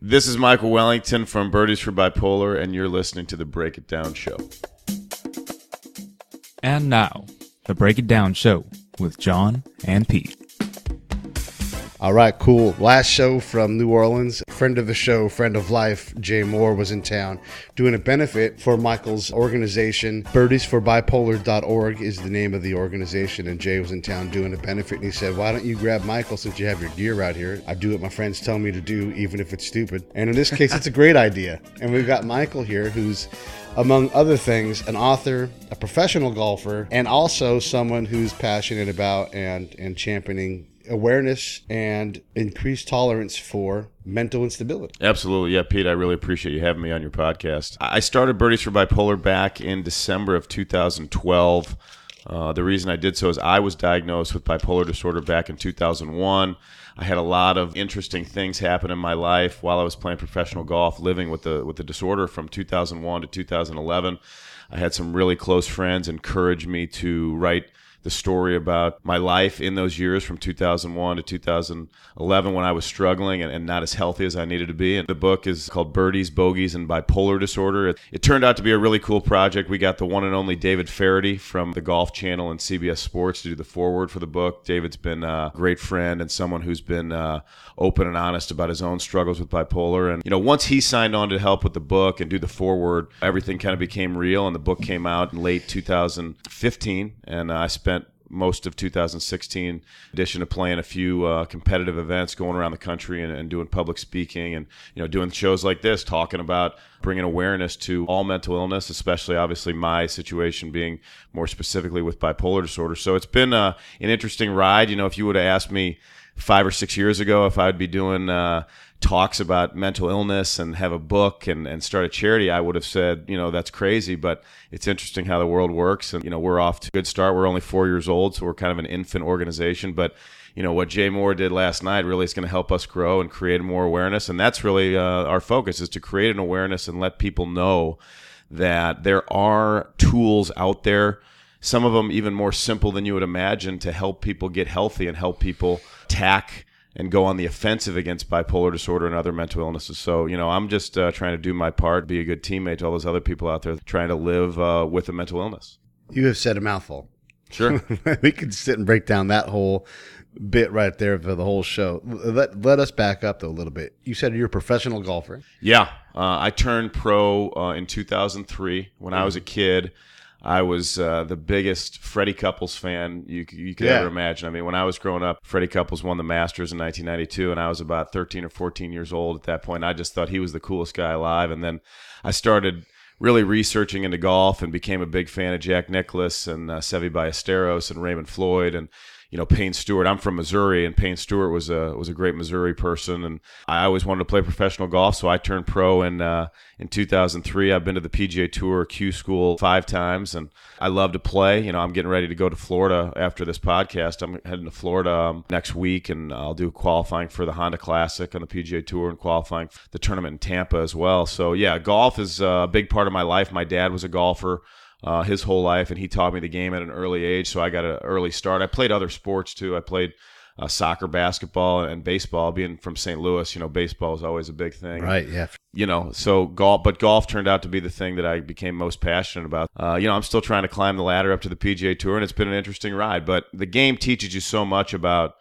This is Michael Wellington from Birdies for Bipolar, and you're listening to the Break It Down Show. And now, the Break It Down Show with John and Pete. All right, cool. Last show from New Orleans. Friend of the show, friend of life, Jay Moore was in town doing a benefit for Michael's organization. Birdiesforbipolar.org is the name of the organization, and Jay was in town doing a benefit, and he said, why don't you grab Michael since you have your gear out here? I do what my friends tell me to do, even if it's stupid. And in this case, it's a great idea. And we've got Michael here, who's, among other things, an author, a professional golfer, and also someone who's passionate about and championing awareness and increased tolerance for mental instability. Absolutely. Yeah, Pete, I really appreciate you having me on your podcast. I started Birdies for Bipolar back in December of 2012. The reason I did so is I was diagnosed with bipolar disorder back in 2001. I had a lot of interesting things happen in my life while I was playing professional golf, living with the disorder from 2001 to 2011. I had some really close friends encourage me to write the story about my life in those years from 2001 to 2011 when I was struggling and not as healthy as I needed to be. And the book is called Birdies, Bogeys, and Bipolar Disorder. It turned out to be a really cool project. We got the one and only David Faraday from the Golf Channel and CBS Sports to do the foreword for the book. David's been a great friend and someone who's been open and honest about his own struggles with bipolar. And, once he signed on to help with the book and do the foreword, everything kind of became real, and the book came out in late 2015, and I spent most of 2016, in addition to playing a few competitive events, going around the country and doing public speaking and doing shows like this, talking about bringing awareness to all mental illness, especially obviously my situation being more specifically with bipolar disorder. So it's been an interesting ride. If you would have asked me 5 or 6 years ago if I would be doing talks about mental illness and have a book and start a charity, I would have said, that's crazy, but it's interesting how the world works. And, we're off to a good start. We're only 4 years old, so we're kind of an infant organization. But, what Jay Moore did last night really is going to help us grow and create more awareness. And that's really our focus, is to create an awareness and let people know that there are tools out there, some of them even more simple than you would imagine, to help people get healthy and help people attack and go on the offensive against bipolar disorder and other mental illnesses. So, I'm just trying to do my part, be a good teammate to all those other people out there trying to live with a mental illness. You have said a mouthful. Sure. We could sit and break down that whole bit right there for the whole show. Let us back up, though, a little bit. You said you're a professional golfer. Yeah. I turned pro in 2003 when I was a kid. I was the biggest Freddie Couples fan you could ever imagine. I mean, when I was growing up, Freddie Couples won the Masters in 1992, and I was about 13 or 14 years old at that point. I just thought he was the coolest guy alive. And then I started really researching into golf and became a big fan of Jack Nicklaus and Seve Ballesteros and Raymond Floyd and Payne Stewart. I'm from Missouri, and Payne Stewart was a great Missouri person, and I always wanted to play professional golf, so I turned pro in 2003. I've been to the PGA Tour Q School 5 times, and I love to play. I'm getting ready to go to Florida after this podcast. I'm heading to Florida next week, and I'll do qualifying for the Honda Classic on the PGA Tour and qualifying for the tournament in Tampa as well. So, yeah, golf is a big part of my life. My dad was a golfer his whole life, and he taught me the game at an early age, so I got an early start. I played other sports too. I played soccer, basketball, and baseball. Being from St. Louis, baseball is always a big thing. Right, yeah. So golf turned out to be the thing that I became most passionate about. I'm still trying to climb the ladder up to the PGA Tour, and it's been an interesting ride. But the game teaches you so much about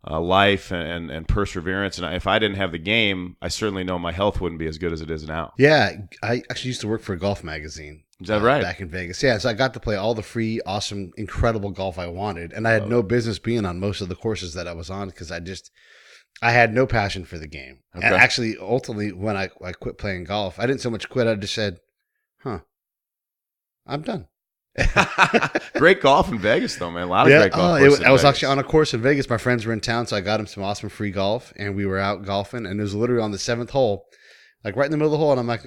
life and perseverance. And if I didn't have the game, I certainly know my health wouldn't be as good as it is now. Yeah, I actually used to work for a golf magazine. Is that right? Back in Vegas. Yeah, so I got to play all the free, awesome, incredible golf I wanted. And I had no business being on most of the courses that I was on because I had no passion for the game. Okay. And actually, ultimately, when I quit playing golf, I didn't so much quit. I just said, I'm done. Great golf in Vegas, though, man. A lot of great golf courses. I was actually on a course in Vegas. My friends were in town, so I got them some awesome free golf, and we were out golfing. And it was literally on the 7th hole, like right in the middle of the hole. And I'm like,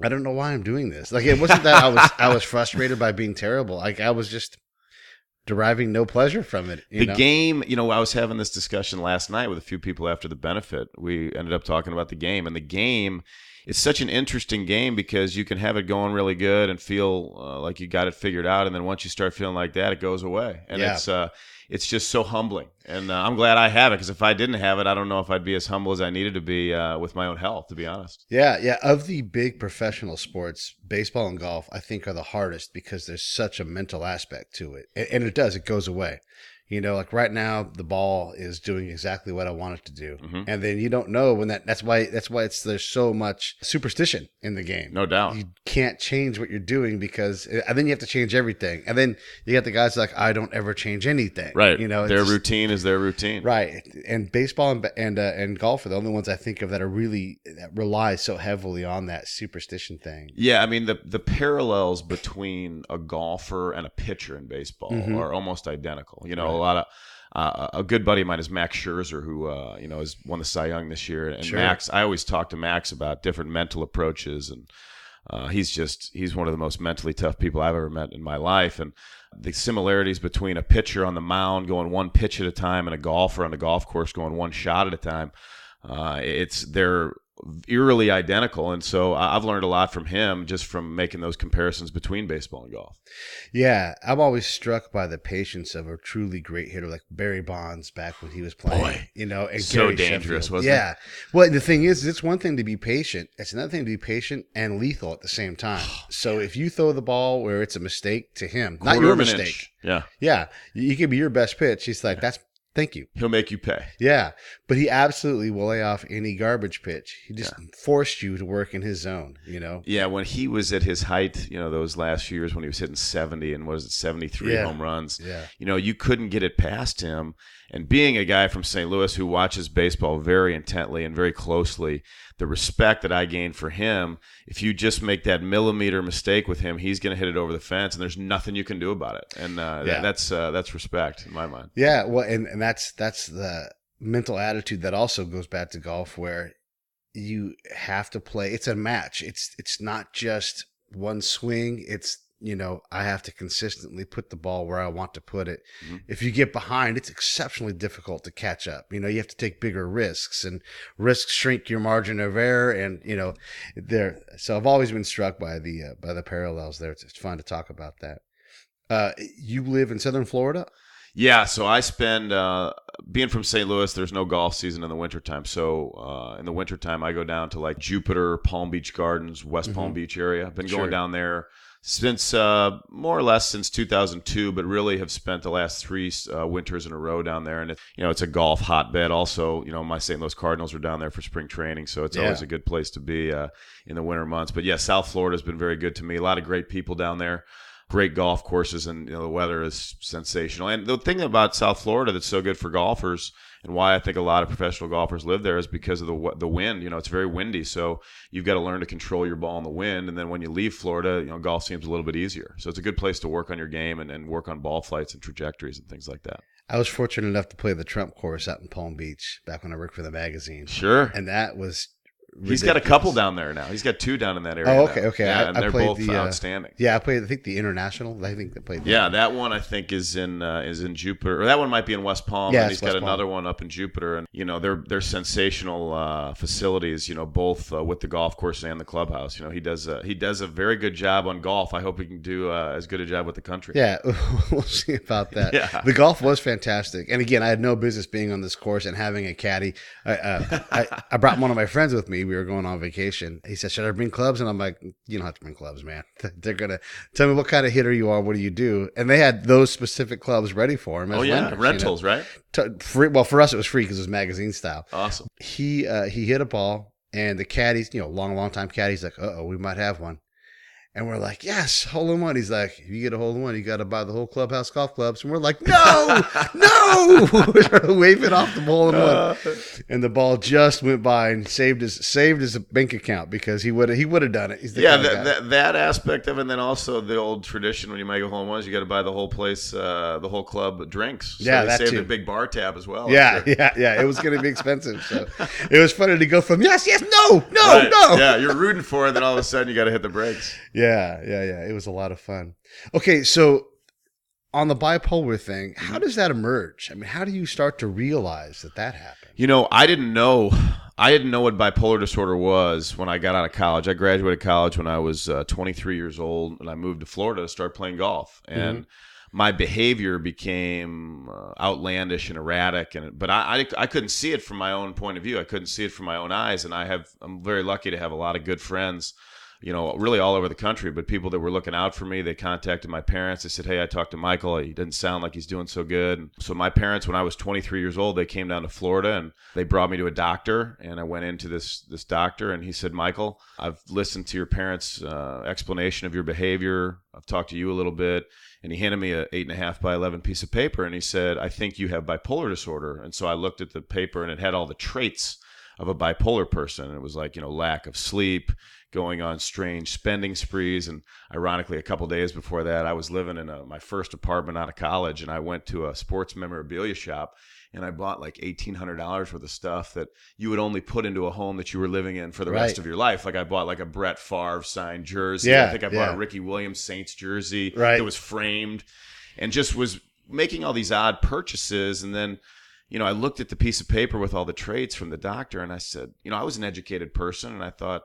I don't know why I'm doing this. Like, it wasn't that I was frustrated by being terrible. Like, I was just deriving no pleasure from it. The game, I was having this discussion last night with a few people after the benefit. We ended up talking about the game, and the game is such an interesting game because you can have it going really good and feel like you got it figured out, and then once you start feeling like that, it goes away. And it's just so humbling. And I'm glad I have it, because if I didn't have it, I don't know if I'd be as humble as I needed to be with my own health, to be honest. Yeah. Of the big professional sports, baseball and golf, I think are the hardest because there's such a mental aspect to it. And it goes away. Like right now, the ball is doing exactly what I want it to do. Mm-hmm. And then you don't know when that's why there's so much superstition in the game. No doubt. You can't change what you're doing and then you have to change everything. And then you got the guys like, I don't ever change anything. Right. Their routine is their routine. Right. And baseball and golf are the only ones I think of that rely so heavily on that superstition thing. Yeah. I mean, the parallels between a golfer and a pitcher in baseball are almost identical. Right. A good buddy of mine is Max Scherzer, who has won the Cy Young this year. And sure. Max, I always talk to Max about different mental approaches, and he's one of the most mentally tough people I've ever met in my life. And the similarities between a pitcher on the mound going one pitch at a time and a golfer on the golf course going one shot at a time, they're eerily identical. And so I've learned a lot from him just from making those comparisons between baseball and golf. Yeah, I'm always struck by the patience of a truly great hitter like Barry Bonds back when he was playing. Boy, and so Gary dangerous, Sheffield. wasn't it? Yeah. Well, the thing is, it's one thing to be patient. It's another thing to be patient and lethal at the same time. So if you throw the ball where it's a mistake to him, not your mistake. Inch. Yeah. Yeah. You could be your best pitch. He's like, thank you. He'll make you pay. Yeah, but he absolutely will lay off any garbage pitch. He just forced you to work in his zone, Yeah, when he was at his height, those last few years when he was hitting 70 and 73 home runs, you couldn't get it past him. And being a guy from St. Louis who watches baseball very intently and very closely, the respect that I gained for him, if you just make that millimeter mistake with him, he's going to hit it over the fence, and there's nothing you can do about it. And that's respect in my mind. Yeah, well, and that's the mental attitude that also goes back to golf, where you have to play. It's a match. It's not just one swing. It's I have to consistently put the ball where I want to put it. Mm-hmm. If you get behind, it's exceptionally difficult to catch up. You have to take bigger risks, and risks shrink your margin of error. And so I've always been struck by the parallels there. It's fun to talk about that. You live in Southern Florida? Yeah, so I spend, being from St. Louis, there's no golf season in the wintertime. So in the wintertime, I go down to like Jupiter, Palm Beach Gardens, West Palm Beach area. I've been going down there since more or less since 2002, but really have spent the last 3 winters in a row down there. And it's a golf hotbed. Also, my St. Louis Cardinals are down there for spring training, so it's always a good place to be in the winter months. But yeah, South Florida has been very good to me. A lot of great people down there. Great golf courses, and the weather is sensational. And the thing about South Florida that's so good for golfers, and why I think a lot of professional golfers live there, is because of the wind. It's very windy, so you've got to learn to control your ball in the wind. And then when you leave Florida, golf seems a little bit easier. So it's a good place to work on your game and work on ball flights and trajectories and things like that. I was fortunate enough to play the Trump course out in Palm Beach back when I worked for the magazine. Sure, and that was. Ridiculous. He's got a couple down there now. He's got 2 down in that area. Oh, okay, okay. Yeah, and they're both outstanding. Yeah, I played. I think the International. I think they played. Yeah, that one I think is in Jupiter, or that one might be in West Palm. Yeah, and he's got another one up in Jupiter, and they're sensational facilities. Both with the golf course and the clubhouse. He does a very good job on golf. I hope he can do as good a job with the country. Yeah, we'll see about that. Yeah. The golf was fantastic, and again, I had no business being on this course and having a caddy. I brought one of my friends with me. We were going on vacation. He said, "Should I bring clubs?" And I'm like, "You don't have to bring clubs, man. They're going to tell me what kind of hitter you are. What do you do?" And they had those specific clubs ready for him. Oh, yeah. lenders, Rentals, right? Free, well, for us, it was free because it was magazine style. Awesome. He hit a ball, and the caddy's, long time caddy's like, "Uh-oh, we might have one." And we're like, "Yes, hole in one." He's like, "If you get a hole in one, you got to buy the whole clubhouse golf clubs." And we're like, "No, no!" We're trying to wave it off the hole in one, and the ball just went by and saved his bank account because he would have done it. He's the that aspect of it, and then also the old tradition when you make a hole in one, you got to buy the whole place, the whole club drinks. So yeah, they that saved too. a big bar tab as well. Yeah. It was going to be expensive, so it was funny to go from yes, no, right. no. Yeah, you're rooting for it, then all of a sudden you got to hit the brakes. Yeah. It was a lot of fun. Okay, so on the bipolar thing, how does that emerge? I mean, how do you start to realize that happened? I didn't know what bipolar disorder was when I got out of college. I graduated college when I was 23 years old, and I moved to Florida to start playing golf. And my behavior became outlandish and erratic, but I couldn't see it from my own point of view. I couldn't see it from my own eyes, and I'm very lucky to have a lot of good friends, really all over the country, but people that were looking out for me. They contacted my parents. They said, "Hey, I talked to Michael. He didn't sound like he's doing so good." And so my parents, when I was 23 years old, they came down to Florida and they brought me to a doctor. And I went into this doctor, and he said, "Michael, I've listened to your parents' explanation of your behavior. I've talked to you a little bit." And he handed me a 8.5 by 11 piece of paper, and he said, "I think you have bipolar disorder." And so I looked at the paper, and it had all the traits of a bipolar person. And it was like, lack of sleep, going on strange spending sprees. And ironically, a couple days before that, I was living in my first apartment out of college, and I went to a sports memorabilia shop, and I bought like $1,800 worth of stuff that you would only put into a home that you were living in for the rest of your life. Like I bought like a Brett Favre signed jersey. I think I bought a Ricky Williams Saints jersey that was framed, and just was making all these odd purchases. And then, I looked at the piece of paper with all the traits from the doctor, and I said, I was an educated person, and I thought,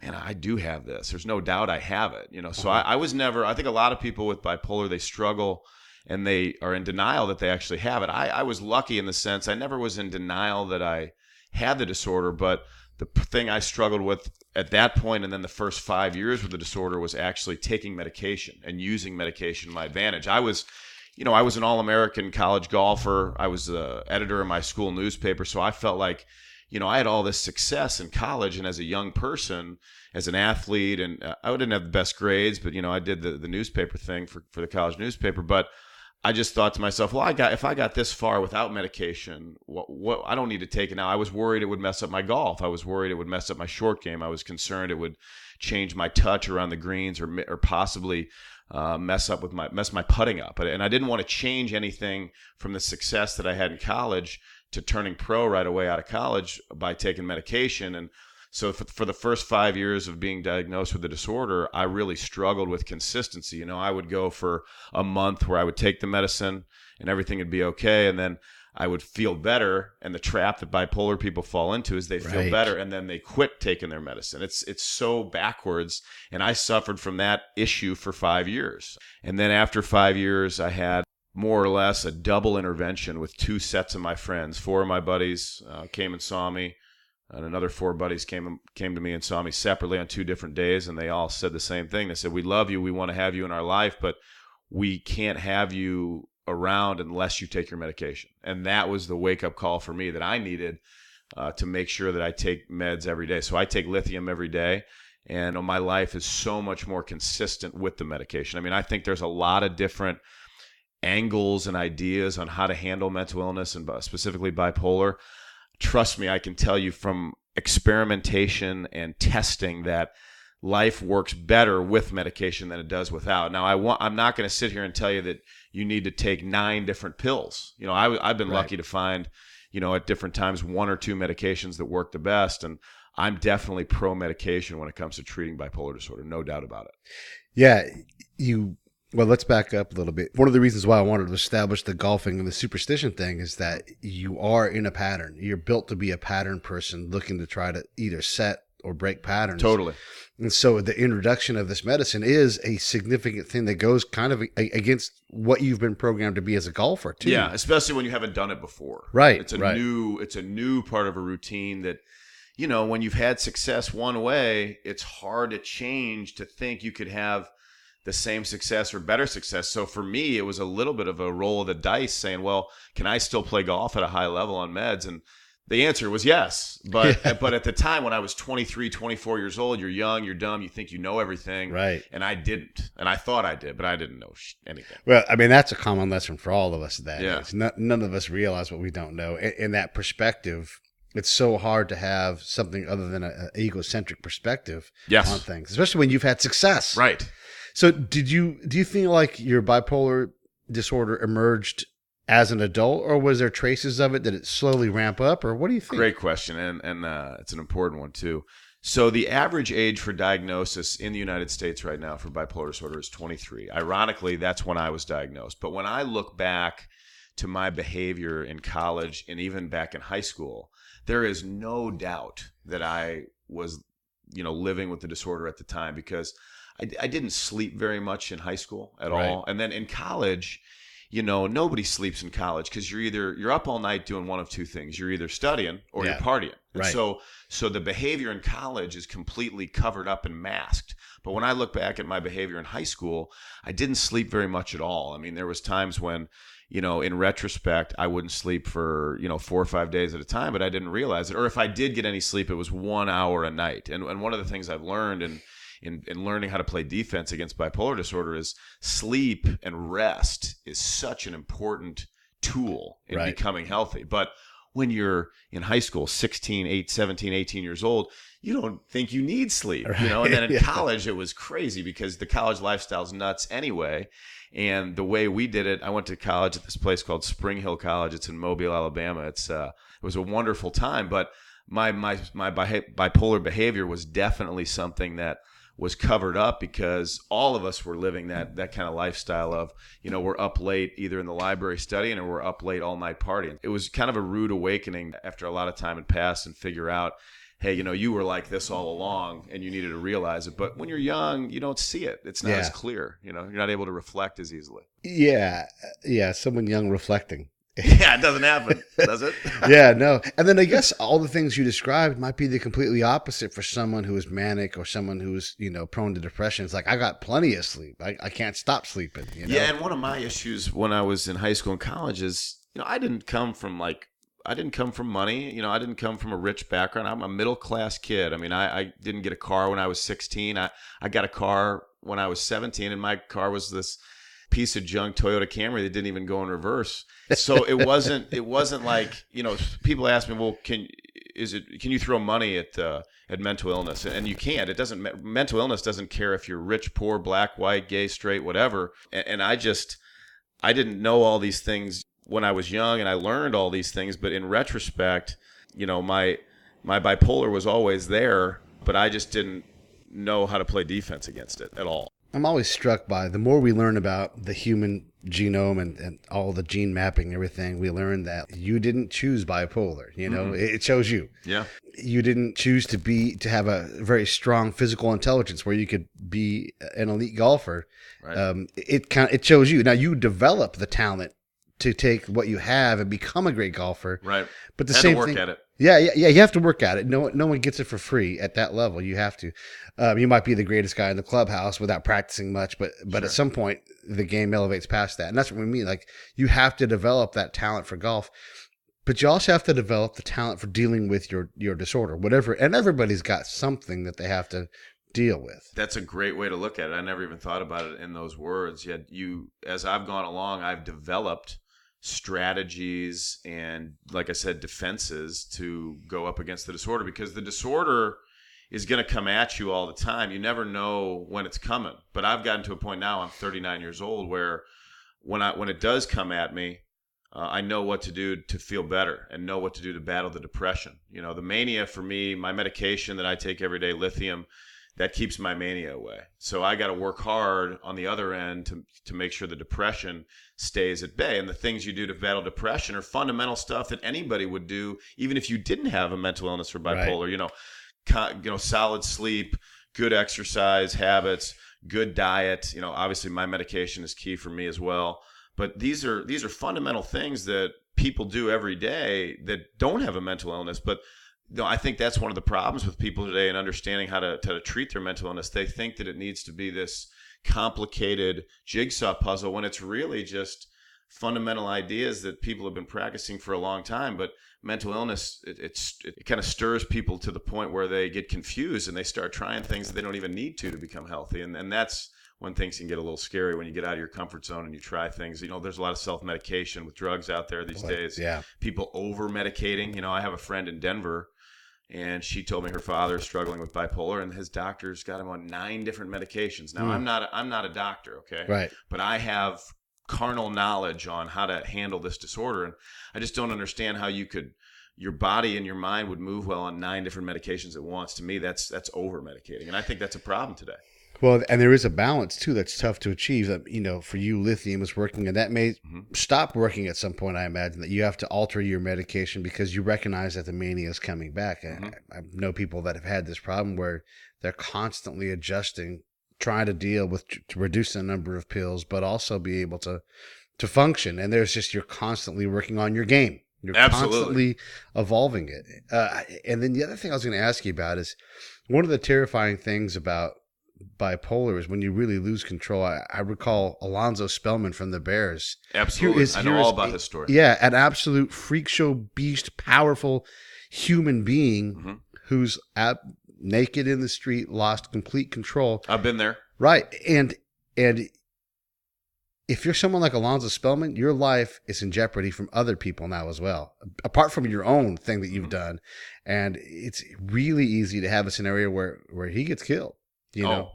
man, I do have this. There's no doubt I have it. So I was never, I think a lot of people with bipolar, they struggle and they are in denial that they actually have it. I was lucky in the sense I never was in denial that I had the disorder, but the thing I struggled with at that point and then the first 5 years with the disorder was actually taking medication and using medication to my advantage. I was an All-American college golfer. I was the editor of my school newspaper, so I felt like I had all this success in college and as a young person, as an athlete, and I didn't have the best grades, but I did the newspaper thing for the college newspaper. But I just thought to myself, well, if I got this far without medication, what I don't need to take it now. I was worried it would mess up my golf. I was worried it would mess up my short game. I was concerned it would change my touch around the greens or possibly mess my putting up. And I didn't want to change anything from the success that I had in college to turning pro right away out of college by taking medication. And so for the first 5 years of being diagnosed with the disorder, I really struggled with consistency. I would go for a month where I would take the medicine and everything would be okay. And then I would feel better. And the trap that bipolar people fall into is they feel better and then they quit taking their medicine. It's so backwards. And I suffered from that issue for 5 years. And then after 5 years, I had more or less a double intervention with 2 sets of my friends. 4 of my buddies came and saw me, and another 4 buddies came to me and saw me separately on 2 different days, and they all said the same thing. They said, "We love you, we want to have you in our life, but we can't have you around unless you take your medication." And that was the wake-up call for me that I needed to make sure that I take meds every day. So I take lithium every day, and my life is so much more consistent with the medication. I mean, I think there's a lot of different angles and ideas on how to handle mental illness and specifically bipolar. Trust me, I can tell you from experimentation and testing that life works better with medication than it does without. Now, I'm not going to sit here and tell you that you need to take 9 different pills. I've been lucky to find, at different times 1 or 2 medications that work the best. And I'm definitely pro medication when it comes to treating bipolar disorder. No doubt about it. Yeah. Well, let's back up a little bit. One of the reasons why I wanted to establish the golfing and the superstition thing is that you are in a pattern. You're built to be a pattern person looking to try to either set or break patterns. Totally. And so the introduction of this medicine is a significant thing that goes kind of against what you've been programmed to be as a golfer, too. Yeah, especially when you haven't done it before. Right. It's a new part of a routine that, when you've had success one way, it's hard to change to think you could have the same success or better success. So for me, it was a little bit of a roll of the dice saying, well, can I still play golf at a high level on meds? And the answer was yes. But at the time when I was 23, 24 years old, you're young, you're dumb, you think you know everything. Right. And I didn't. And I thought I did, but I didn't know anything. Well, I mean, that's a common lesson for all of us. None of us realize what we don't know. In that perspective, it's so hard to have something other than an egocentric perspective on things, especially when you've had success. Right. So do you think like your bipolar disorder emerged as an adult, or was there traces of it? Did it slowly ramp up, or what do you think? Great question, and it's an important one too. So the average age for diagnosis in the United States right now for bipolar disorder is 23. Ironically, that's when I was diagnosed. But when I look back to my behavior in college and even back in high school, there is no doubt that I was, living with the disorder at the time, because I didn't sleep very much in high school at Right. all. And then in college, nobody sleeps in college because you're up all night doing one of two things. You're either studying or you're partying. And Right. so the behavior in college is completely covered up and masked. But when I look back at my behavior in high school, I didn't sleep very much at all. I mean, there was times when, in retrospect, I wouldn't sleep for, 4 or 5 days at a time, but I didn't realize it. Or if I did get any sleep, it was 1 hour a night. And one of the things I've learned in learning how to play defense against bipolar disorder is sleep and rest is such an important tool in becoming healthy. But when you're in high school, 17, 18 years old, you don't think you need sleep, And then in college, it was crazy because the college lifestyle's nuts anyway. And the way we did it, I went to college at this place called Spring Hill College. It's in Mobile, Alabama. It was a wonderful time, but my bipolar behavior was definitely something that was covered up because all of us were living that kind of lifestyle of, we're up late either in the library studying or we're up late all night partying. It was kind of a rude awakening after a lot of time had passed and figure out, hey, you were like this all along and you needed to realize it. But when you're young, you don't see it. It's not as clear. You're not able to reflect as easily. Yeah. Yeah. Someone young reflecting. Yeah, it doesn't happen, does it? Yeah, no. And then I guess all the things you described might be the completely opposite for someone who is manic or someone who's, prone to depression. It's like, I got plenty of sleep. I can't stop sleeping. Yeah, and one of my issues when I was in high school and college is, I didn't come from money. I didn't come from a rich background. I'm a middle-class kid. I mean, I didn't get a car when I was 16. I got a car when I was 17, and my car was this piece of junk Toyota Camry that didn't even go in reverse. So it wasn't like, people ask me, well, can you throw money at mental illness? And you can't. Mental illness doesn't care if you're rich, poor, black, white, gay, straight, whatever. And I didn't know all these things when I was young, and I learned all these things, but in retrospect, my bipolar was always there, but I just didn't know how to play defense against it at all. I'm always struck by the more we learn about the human genome and all the gene mapping and everything, we learn that you didn't choose bipolar. It chose you. Yeah. You didn't choose to have a very strong physical intelligence where you could be an elite golfer. Right. It chose you. Now you develop the talent to take what you have and become a great golfer. Right. But the same thing. At it. Yeah. You have to work at it. No one gets it for free at that level. You have to. You might be the greatest guy in the clubhouse without practicing much, but At some point the game elevates past that, and that's what we mean. Like, you have to develop that talent for golf, but you also have to develop the talent for dealing with your disorder, whatever. And everybody's got something that they have to deal with. That's a great way to look at it. I never even thought about it in those words. Yet as I've gone along, I've developed strategies and, like I said, defenses to go up against the disorder, because the disorder is going to come at you all the time. You never know when it's coming. But I've gotten to a point now, I'm 39 years old, where when it does come at me, I know what to do to feel better and know what to do to battle the depression. The mania for me, my medication that I take every day, lithium, that keeps my mania away. So I got to work hard on the other end to make sure the depression stays at bay. And the things you do to battle depression are fundamental stuff that anybody would do, even if you didn't have a mental illness or bipolar. Right. Solid sleep, good exercise habits, good diet. Obviously my medication is key for me as well. But these are fundamental things that people do every day that don't have a mental illness. But I think that's one of the problems with people today in understanding how to treat their mental illness. They think that it needs to be this complicated jigsaw puzzle when it's really just fundamental ideas that people have been practicing for a long time. But mental illness, it kind of stirs people to the point where they get confused and they start trying things that they don't even need to become healthy. And that's when things can get a little scary, when you get out of your comfort zone and you try things. There's a lot of self-medication with drugs out there these days. Yeah. People over-medicating. I have a friend in Denver, and she told me her father is struggling with bipolar, and his doctor's got him on 9 different medications. Now, I'm not a doctor, okay? Right. But I have carnal knowledge on how to handle this disorder, and I just don't understand how your body and your mind would move well on 9 different medications at once. To me, that's over-medicating, and I think that's a problem today. Well, and there is a balance too that's tough to achieve. That for you, lithium is working, and that may stop working at some point. I imagine that you have to alter your medication because you recognize that the mania is coming back. I know people that have had this problem where they're constantly adjusting trying to deal with to reduce the number of pills, but also be able to function. And there's just, you're constantly working on your game. You're constantly evolving it. And then the other thing I was going to ask you about is one of the terrifying things about bipolar is when you really lose control. I recall Alonzo Spellman from the Bears. Absolutely. I know all about his story. Yeah, an absolute freak show beast, powerful human being who's naked in the street, lost complete control. I've been there. Right. And if you're someone like Alonzo Spellman, your life is in jeopardy from other people now as well, apart from your own thing that you've done. And it's really easy to have a scenario where he gets killed,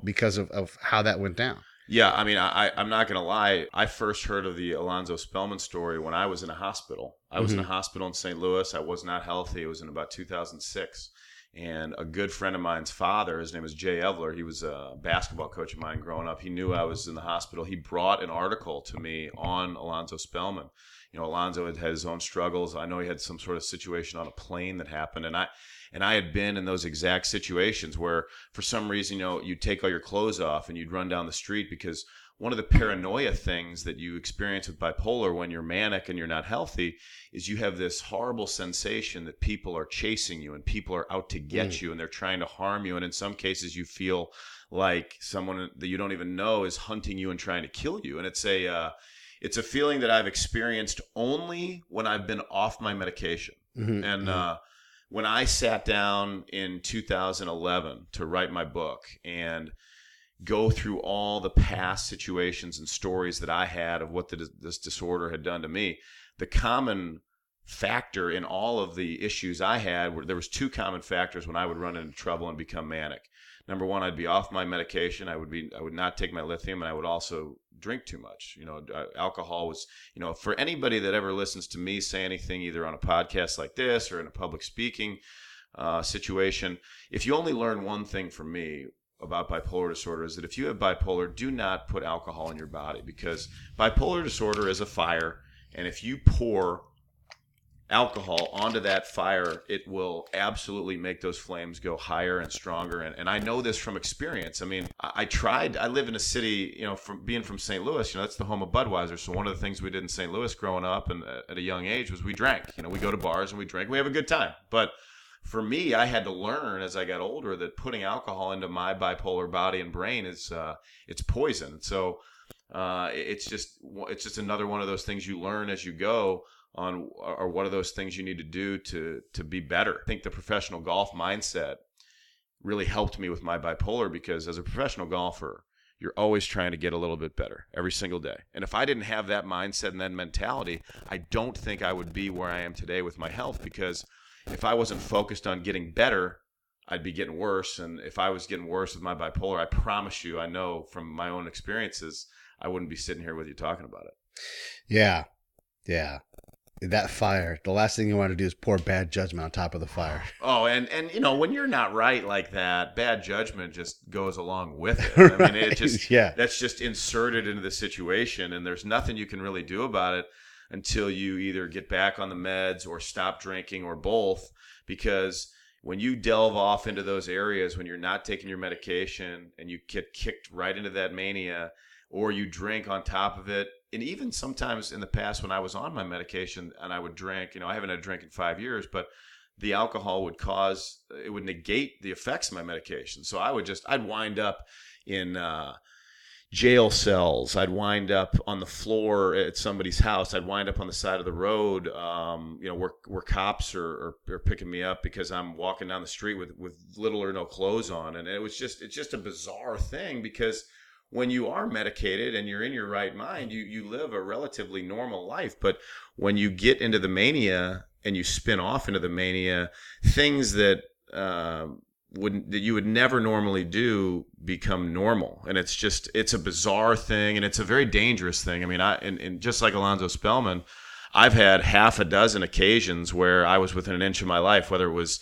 because of how that went down. Yeah, I mean, I'm not going to lie. I first heard of the Alonzo Spellman story when I was in a hospital. I was in a hospital in St. Louis. I was not healthy. It was in about 2006. And a good friend of mine's father, his name is Jay Evler, he was a basketball coach of mine growing up. He knew I was in the hospital. He brought an article to me on Alonzo Spellman. Alonzo had his own struggles. I know he had some sort of situation on a plane that happened. And I had been in those exact situations where for some reason, you'd take all your clothes off and you'd run down the street, because one of the paranoia things that you experience with bipolar when you're manic and you're not healthy is you have this horrible sensation that people are chasing you and people are out to get you and they're trying to harm you. And in some cases you feel like someone that you don't even know is hunting you and trying to kill you. And it's a feeling that I've experienced only when I've been off my medication. When I sat down in 2011 to write my book and go through all the past situations and stories that I had of what this disorder had done to me, the common factor in all of the issues I had there was two common factors when I would run into trouble and become manic. Number one, I'd be off my medication. I would not take my lithium, and I would also drink too much. Alcohol was, for anybody that ever listens to me say anything either on a podcast like this or in a public speaking situation, if you only learn one thing from me about bipolar disorder, is that if you have bipolar, do not put alcohol in your body, because bipolar disorder is a fire, and if you pour alcohol onto that fire, it will absolutely make those flames go higher and stronger. And I know this from experience. I mean, I live in a city, from being from St. Louis, that's the home of Budweiser. So one of the things we did in St. Louis growing up and at a young age was we drank. We go to bars and we drink. We have a good time. But for me, I had to learn as I got older that putting alcohol into my bipolar body and brain is it's poison. So it's just another one of those things you learn as you go on, or what are those things you need to do to be better. I think the professional golf mindset really helped me with my bipolar, because as a professional golfer, you're always trying to get a little bit better every single day. And if I didn't have that mindset and that mentality, I don't think I would be where I am today with my health, because if I wasn't focused on getting better, I'd be getting worse. And if I was getting worse with my bipolar, I promise you, I know from my own experiences, I wouldn't be sitting here with you talking about it. Yeah. That fire, the last thing you want to do is pour bad judgment on top of the fire. Oh, and when you're not right like that, bad judgment just goes along with it. I mean, it just that's just inserted into the situation, and there's nothing you can really do about it until you either get back on the meds or stop drinking or both. Because when you delve off into those areas, when you're not taking your medication and you get kicked right into that mania, or you drink on top of it. And even sometimes in the past when I was on my medication and I would drink, I haven't had a drink in 5 years, but the alcohol would negate the effects of my medication. So I'd wind up in jail cells. I'd wind up on the floor at somebody's house. I'd wind up on the side of the road, where cops are picking me up because I'm walking down the street with little or no clothes on. And it's just a bizarre thing, because when you are medicated and you're in your right mind, you live a relatively normal life. But when you get into the mania and you spin off into the mania, things that you would never normally do become normal. And it's a bizarre thing, and it's a very dangerous thing. I mean, and just like Alonzo Spellman, I've had half a dozen occasions where I was within an inch of my life, whether it was,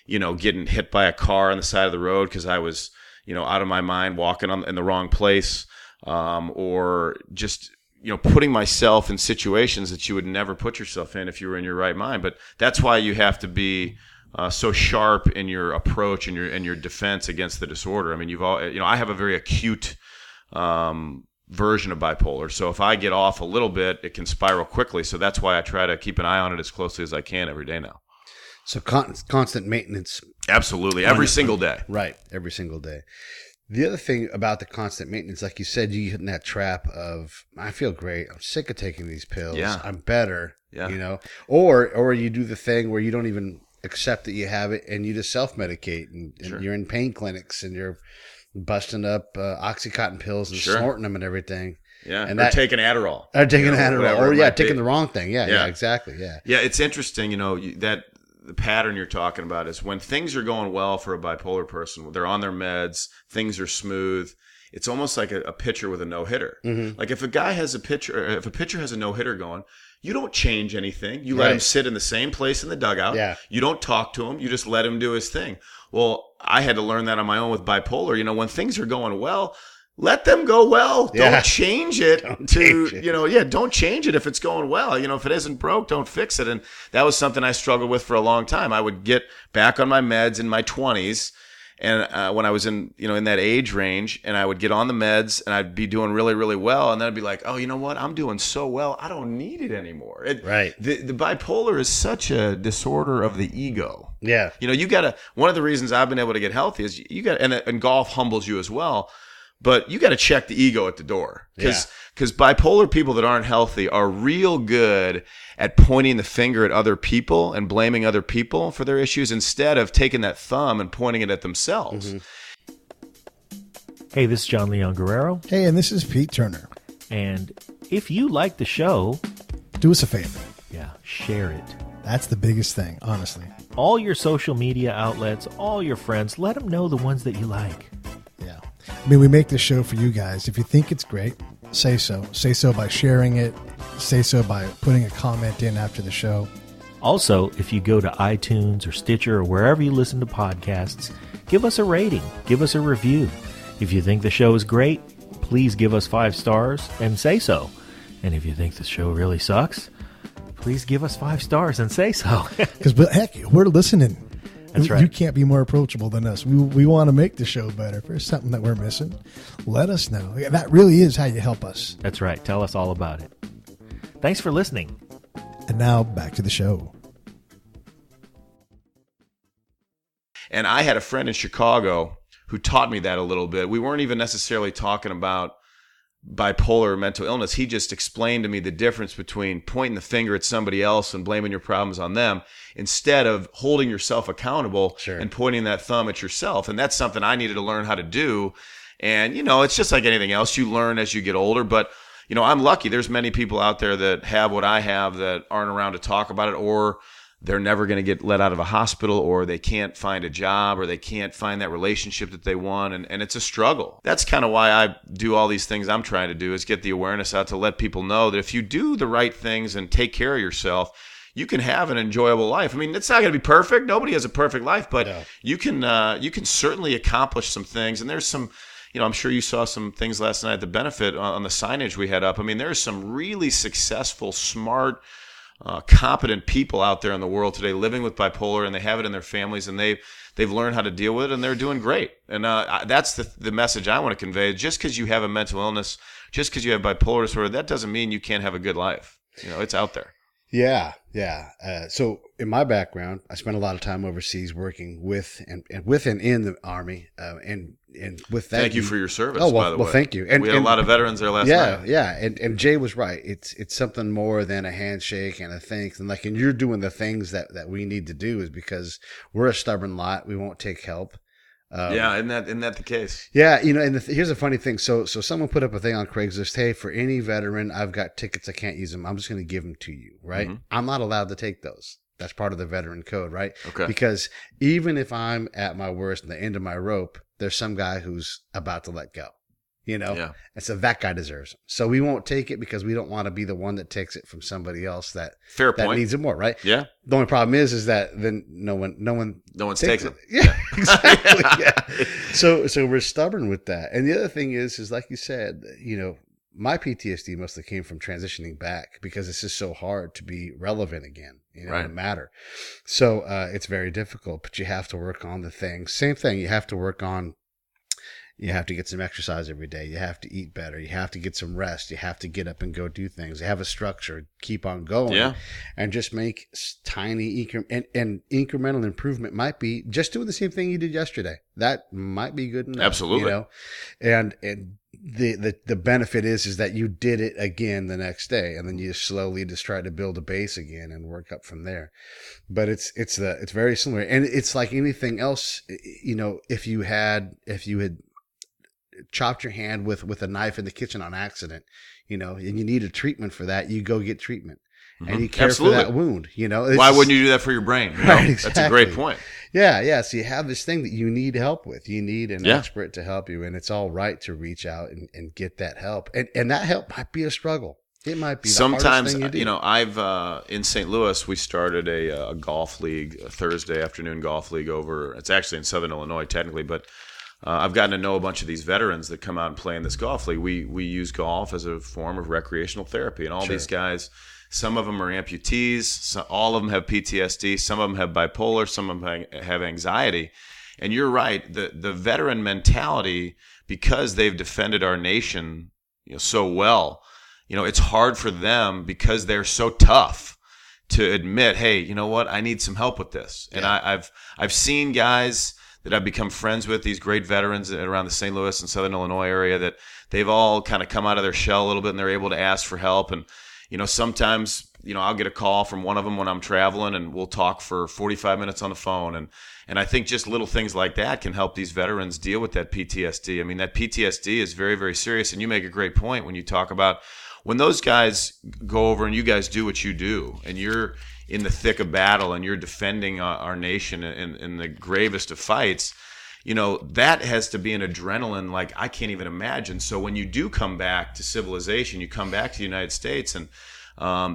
getting hit by a car on the side of the road because I was out of my mind, walking in the wrong place, or just, putting myself in situations that you would never put yourself in if you were in your right mind. But that's why you have to be so sharp in your approach and your defense against the disorder. I mean, I have a very acute version of bipolar. So if I get off a little bit, it can spiral quickly. So that's why I try to keep an eye on it as closely as I can every day now. So constant maintenance. Absolutely. Every single day. Right. Every single day. The other thing about the constant maintenance, like you said, you get in that trap of, I feel great. I'm sick of taking these pills. Yeah. I'm better. Yeah. You know, or you do the thing where you don't even accept that you have it and you just self-medicate and Sure. you're in pain clinics and you're busting up Oxycontin pills and Sure. snorting them and everything. Yeah. And or taking Adderall. Or taking Adderall. whatever Or it yeah, might be. taking the wrong thing. Yeah, exactly. Yeah. Yeah, it's interesting, that the pattern you're talking about is when things are going well for a bipolar person, they're on their meds, things are smooth. It's almost like a pitcher with a no-hitter. Mm-hmm. Like if a pitcher has a no-hitter going, you don't change anything. You let Right. him sit in the same place in the dugout. Yeah. You don't talk to him. You just let him do his thing. Well, I had to learn that on my own with bipolar. When things are going well, let them go well. Yeah. Don't change it Don't change it. don't change it if it's going well. If it isn't broke, don't fix it. And that was something I struggled with for a long time. I would get back on my meds in my 20s. And when I was in that age range, and I would get on the meds and I'd be doing really, really well. And then I'd be like, oh, you know what? I'm doing so well. I don't need it anymore. Right. The bipolar is such a disorder of the ego. Yeah. One of the reasons I've been able to get healthy is and golf humbles you as well. But you got to check the ego at the door because bipolar people that aren't healthy are real good at pointing the finger at other people and blaming other people for their issues instead of taking that thumb and pointing it at themselves. Mm-hmm. Hey, this is John Leon Guerrero. Hey, and this is Pete Turner. And if you like the show, Do us a favor. share it. That's the biggest thing, honestly. All your social media outlets, all your friends, let them know the ones that you like. Yeah. I mean, we make this show for you guys. If you think it's great, say so. Say so by sharing it. Say so by putting a comment in after the show. Also, if you go to iTunes or Stitcher or wherever you listen to podcasts, give us a rating, give us a review. If you think the show is great, please give us 5 stars and say so. And if you think the show really sucks, please give us 5 stars and say so. Because, heck, we're listening. That's right. You can't be more approachable than us. We want to make the show better. If there's something that we're missing, let us know. That really is how you help us. That's right. Tell us all about it. Thanks for listening. And now, back to the show. And I had a friend in Chicago who taught me that a little bit. We weren't even necessarily talking about bipolar or mental illness. He just explained to me the difference between pointing the finger at somebody else and blaming your problems on them instead of holding yourself accountable Sure. and pointing that thumb at yourself. And that's something I needed to learn how to do. And, it's just like anything else. You learn as you get older. But, I'm lucky. There's many people out there that have what I have that aren't around to talk about it, or they're never going to get let out of a hospital, or they can't find a job, or they can't find that relationship that they want. And it's a struggle. That's kind of why I do all these things I'm trying to do, is get the awareness out to let people know that if you do the right things and take care of yourself, you can have an enjoyable life. I mean, it's not going to be perfect. Nobody has a perfect life, but you can certainly accomplish some things. And there's some, I'm sure you saw some things last night at the benefit on the signage we had up. I mean, there's some really successful, smart, competent people out there in the world today living with bipolar, and they have it in their families, and they've learned how to deal with it, and they're doing great. And that's the message I want to convey. Just because you have a mental illness, just because you have bipolar disorder, that doesn't mean you can't have a good life. It's out there. Yeah. So in my background, I spent a lot of time overseas working with and in the Army, and with that. Thank you for your service. Oh, well, by the way. well, thank you. And we had a lot of veterans there last night. Yeah. And Jay was right. It's something more than a handshake and a thanks. And and you're doing the things that we need to do, is because we're a stubborn lot. We won't take help. Isn't that the case? Yeah, and here's a funny thing. So someone put up a thing on Craigslist. Hey, for any veteran, I've got tickets. I can't use them. I'm just going to give them to you, right? Mm-hmm. I'm not allowed to take those. That's part of the veteran code, right? Okay. Because even if I'm at my worst and the end of my rope, there's some guy who's about to let go, Yeah. And so that guy deserves it. So we won't take it because we don't want to be the one that takes it from somebody else that Fair point. needs it more, right? Yeah. The only problem is that then no one takes it. Yeah, exactly. Yeah. So we're stubborn with that. And the other thing is like you said, my PTSD mostly came from transitioning back because it's just so hard to be relevant again, Right. to matter. So it's very difficult, but you have to work on the things. Same thing. You have to work on. You have to get some exercise every day. You have to eat better. You have to get some rest. You have to get up and go do things. You have a structure. Keep on going. Yeah. And just make tiny and incremental improvement might be just doing the same thing you did yesterday. That might be good enough. Absolutely. And the benefit is that you did it again the next day, and then you slowly just try to build a base again and work up from there. But it's very similar, and it's like anything else. If you had chopped your hand with a knife in the kitchen on accident, and you need a treatment for that, you go get treatment. And you care for that wound, Why wouldn't you do that for your brain? Right, exactly. That's a great point. Yeah. So you have this thing that you need help with. You need an expert to help you, and it's all right to reach out and get that help. And that help might be a struggle. It might be the sometimes, hardest thing you do. I've in St. Louis, we started a golf league, a Thursday afternoon golf league over. It's actually in Southern Illinois, technically, but I've gotten to know a bunch of these veterans that come out and play in this golf league. We use golf as a form of recreational therapy, and all these guys. Some of them are amputees. All of them have PTSD. Some of them have bipolar. Some of them have anxiety. And you're right. The veteran mentality, because they've defended our nation so well, it's hard for them because they're so tough to admit, hey, you know what? I need some help with this. And I've seen guys that I've become friends with, these great veterans around the St. Louis and Southern Illinois area, that they've all kind of come out of their shell a little bit, and they're able to ask for help. And sometimes, I'll get a call from one of them when I'm traveling, and we'll talk for 45 minutes on the phone. And I think just little things like that can help these veterans deal with that PTSD. I mean, that PTSD is very, very serious. And you make a great point when you talk about when those guys go over and you guys do what you do, and you're in the thick of battle and you're defending our nation in the gravest of fights, that has to be an adrenaline like I can't even imagine. So when you do come back to civilization, you come back to the United States, and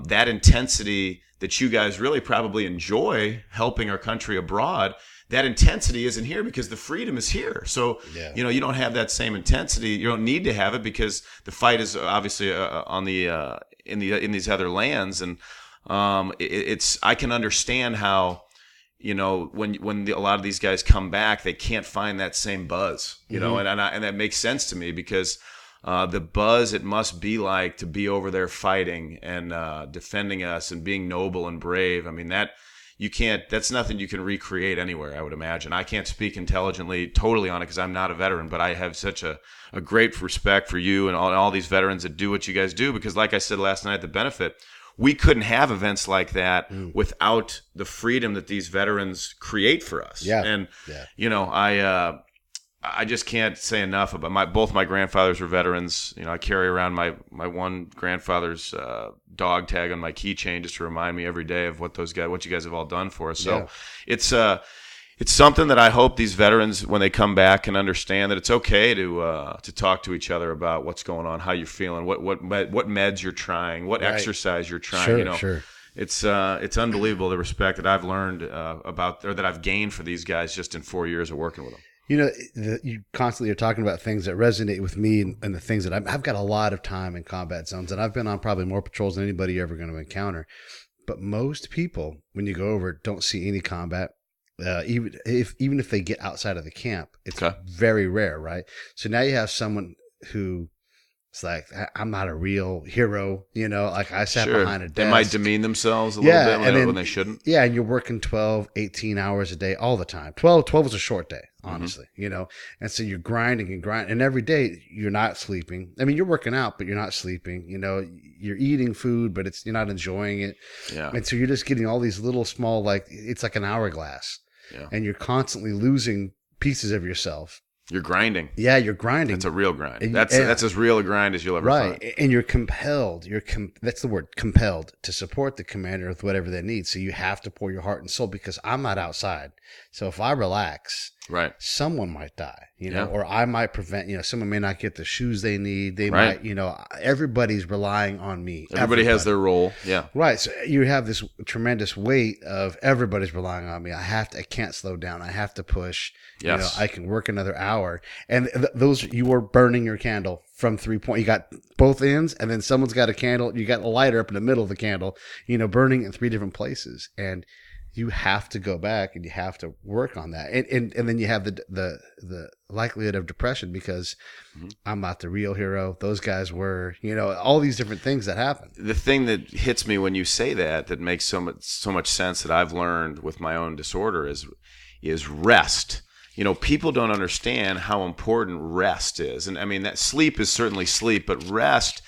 that intensity that you guys really probably enjoy helping our country abroad, that intensity isn't here because the freedom is here. So, you don't have that same intensity. You don't need to have it because the fight is obviously on the in these other lands. And I can understand how, when a lot of these guys come back, they can't find that same buzz, and that makes sense to me because the buzz it must be like to be over there fighting and defending us and being noble and brave. I mean, that's nothing you can recreate anywhere, I would imagine. I can't speak intelligently totally on it because I'm not a veteran, but I have such a great respect for you and all these veterans that do what you guys do, because like I said last night at the benefit, we couldn't have events like that without the freedom that these veterans create for us. Yeah. And, I just can't say enough about both my grandfathers were veterans. I carry around my one grandfather's dog tag on my keychain just to remind me every day of what you guys have all done for us. So it's something that I hope these veterans, when they come back, can understand that it's okay to talk to each other about what's going on, how you're feeling, what meds you're trying, what exercise you're trying. Sure. It's unbelievable the respect that I've learned about, or that I've gained for these guys just in 4 years of working with them. You constantly are talking about things that resonate with me and the things that I've got a lot of time in combat zones, and I've been on probably more patrols than anybody you're ever going to encounter. But most people, when you go over, don't see any combat. Even if they get outside of the camp, it's very rare, right? So now you have someone who it's like, I'm not a real hero, like I sat behind a desk. They might demean themselves a little bit when they shouldn't. Yeah, and you're working 12, 18 hours a day all the time. 12 is a short day, honestly, and so you're grinding and grinding, and every day you're not sleeping. I mean, you're working out, but you're not sleeping. You're eating food, but you're not enjoying it. Yeah. And so you're just getting all these little small, it's like an hourglass. Yeah. And you're constantly losing pieces of yourself. You're grinding. Yeah, you're grinding. It's a real grind. That's as real a grind as you'll ever find. Right. And you're compelled. That's the word, compelled, to support the commander with whatever they need. So you have to pour your heart and soul, because I'm not outside. So if I relax, Right. someone might die, Yeah. or I might prevent, someone may not get the shoes they need. They Right. might, everybody's relying on me. Everybody has their role. Yeah. Right. So you have this tremendous weight of everybody's relying on me. I can't slow down. I have to push. Yes. I can work another hour. And those, you were burning your candle from 3 point. You got both ends, and then someone's got a candle. You got a lighter up in the middle of the candle, burning in 3 different places. And you have to go back and you have to work on that. And then you have the likelihood of depression because I'm not the real hero. Those guys were, all these different things that happen. The thing that hits me when you say that makes so much sense that I've learned with my own disorder is rest. People don't understand how important rest is. And I mean, that sleep is certainly sleep, but rest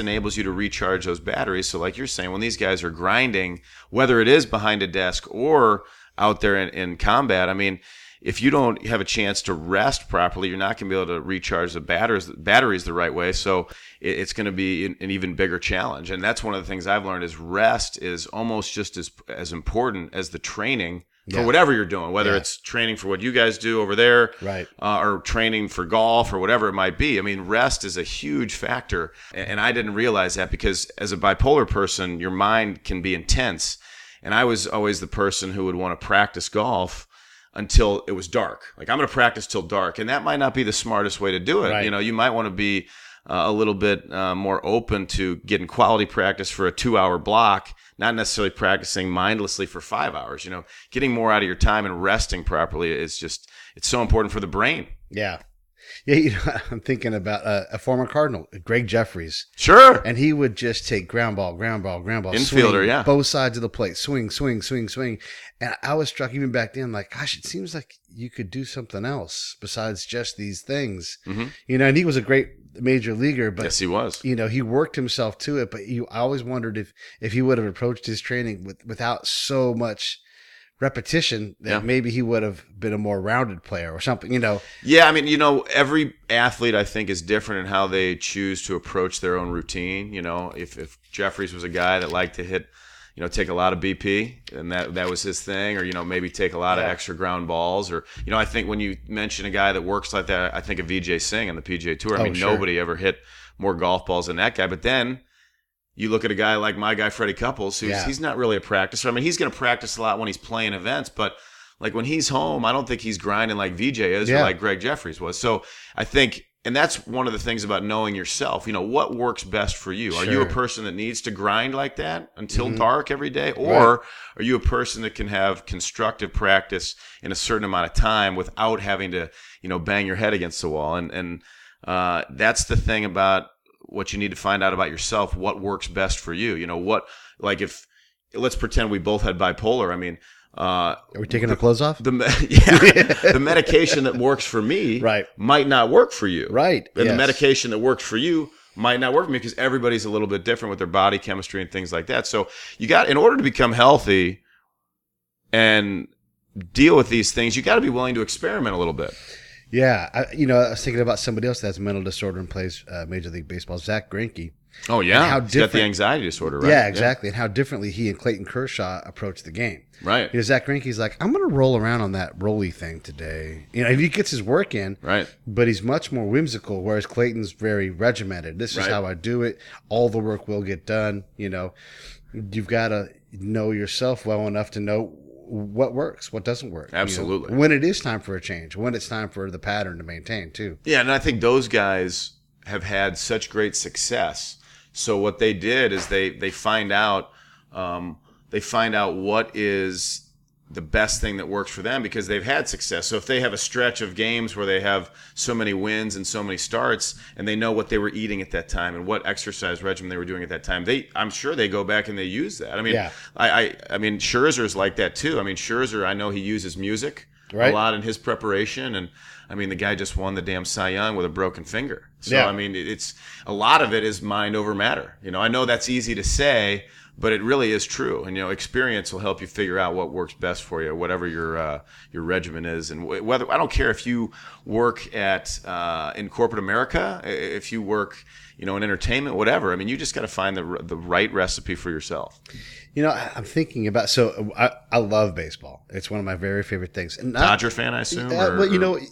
enables you to recharge those batteries. So like you're saying, when these guys are grinding, whether it is behind a desk or out there in combat, I mean, if you don't have a chance to rest properly, you're not going to be able to recharge the batteries the right way. So it's going to be an even bigger challenge. And that's one of the things I've learned is rest is almost just as important as the training for whatever you're doing, whether it's training for what you guys do over there, right, or training for golf or whatever it might be. I mean, rest is a huge factor. And I didn't realize that because as a bipolar person, your mind can be intense. And I was always the person who would want to practice golf until it was dark. Like, I'm going to practice till dark. And that might not be the smartest way to do it. Right. You might want to be a little bit more open to getting quality practice for a 2-hour block, not necessarily practicing mindlessly for 5 hours. Getting more out of your time and resting properly is it's so important for the brain. Yeah. Yeah, I'm thinking about a former Cardinal, Greg Jeffries. Sure. And he would just take ground ball. Infielder, swing, yeah. Both sides of the plate. Swing. And I was struck even back then, like, gosh, it seems like you could do something else besides just these things. Mm-hmm. And he was a great major leaguer, but yes, he was. He worked himself to it. But I always wondered if he would have approached his training without so much repetition, that maybe he would have been a more rounded player or something, Yeah, I mean, every athlete I think is different in how they choose to approach their own routine. If Jeffries was a guy that liked to hit, take a lot of BP, and that was his thing, or maybe take a lot of extra ground balls, or I think when you mention a guy that works like that, I think of Vijay Singh on the PGA Tour. I mean, nobody ever hit more golf balls than that guy. But then you look at a guy like my guy, Freddie Couples, he's not really a practicer. I mean, he's going to practice a lot when he's playing events, but like when he's home, I don't think he's grinding like Vijay is or like Greg Jeffries was. So I think, and that's one of the things about knowing yourself, what works best for you. Are you a person that needs to grind like that until dark every day? Or are you a person that can have constructive practice in a certain amount of time without having to, bang your head against the wall? And that's the thing about what you need to find out about yourself, what works best for you. If let's pretend we both had bipolar. I mean, are we taking our clothes off? The medication that works for me might not work for you. Right. And the medication that works for you might not work for me because everybody's a little bit different with their body chemistry and things like that. So in order to become healthy and deal with these things, you got to be willing to experiment a little bit. Yeah, I was thinking about somebody else that has a mental disorder and plays Major League Baseball, Zach Greinke. Oh, yeah. He's got the anxiety disorder, right? Yeah, exactly. And how differently he and Clayton Kershaw approach the game. Right. Zach Greinke's like, I'm going to roll around on that rolly thing today. He gets his work in, right? But he's much more whimsical, whereas Clayton's very regimented. This is how I do it. All the work will get done. You've got to know yourself well enough to know what works, what doesn't work. Absolutely. When it is time for a change, when it's time for the pattern to maintain too. Yeah, and I think those guys have had such great success. So what they did is they find out what is the best thing that works for them because they've had success. So if they have a stretch of games where they have so many wins and so many starts, and they know what they were eating at that time and what exercise regimen they were doing at that time, I'm sure they go back and they use that. I mean, I mean, Scherzer's like that too. I mean, Scherzer, I know he uses music a lot in his preparation, and I mean, the guy just won the damn Cy Young with a broken finger. So I mean, it's a lot of it is mind over matter. I know that's easy to say, But it really is true, and experience will help you figure out what works best for you, whatever your regimen is, and whether I don't care if you work at in corporate America, if you work in entertainment, whatever. I mean, you just got to find the right recipe for yourself. I'm thinking about, I love baseball. It's one of my very favorite things. And Dodger fan, I assume?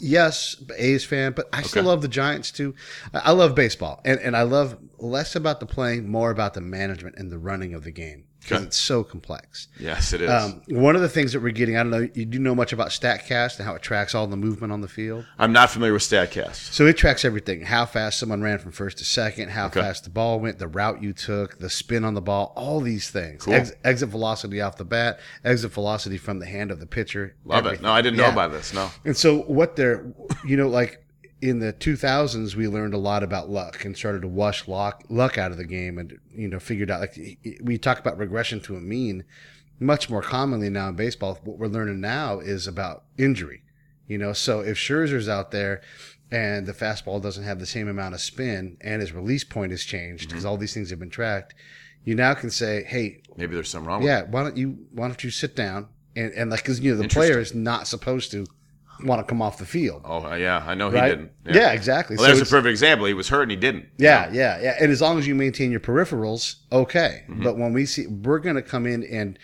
Yes, A's fan, but I still love the Giants too. I love baseball. And I love less about the playing, more about the management and the running of the game. Because it's so complex. Yes, it is. One of the things that we're getting, I don't know, you do know much about StatCast and how it tracks all the movement on the field? I'm not familiar with StatCast. So it tracks everything. How fast someone ran from first to second, how fast the ball went, the route you took, the spin on the ball, all these things. Cool. Exit velocity off the bat, exit velocity from the hand of the pitcher. Love it. No, I didn't know about this, no. And so what they're, like, in the 2000s, we learned a lot about luck and started to wash luck out of the game and, figured out, like, we talk about regression to a mean much more commonly now in baseball. What we're learning now is about injury, so if Scherzer's out there and the fastball doesn't have the same amount of spin and his release point has changed because all these things have been tracked, you now can say, hey, maybe there's something wrong with it. why don't you sit down and like, because, the player is not supposed to want to come off the field. Oh, yeah. I know he right? didn't. Yeah, exactly. Well, there's a perfect example. He was hurt and he didn't. Yeah. And as long as you maintain your peripherals, okay. Mm-hmm. But when we're going to come in and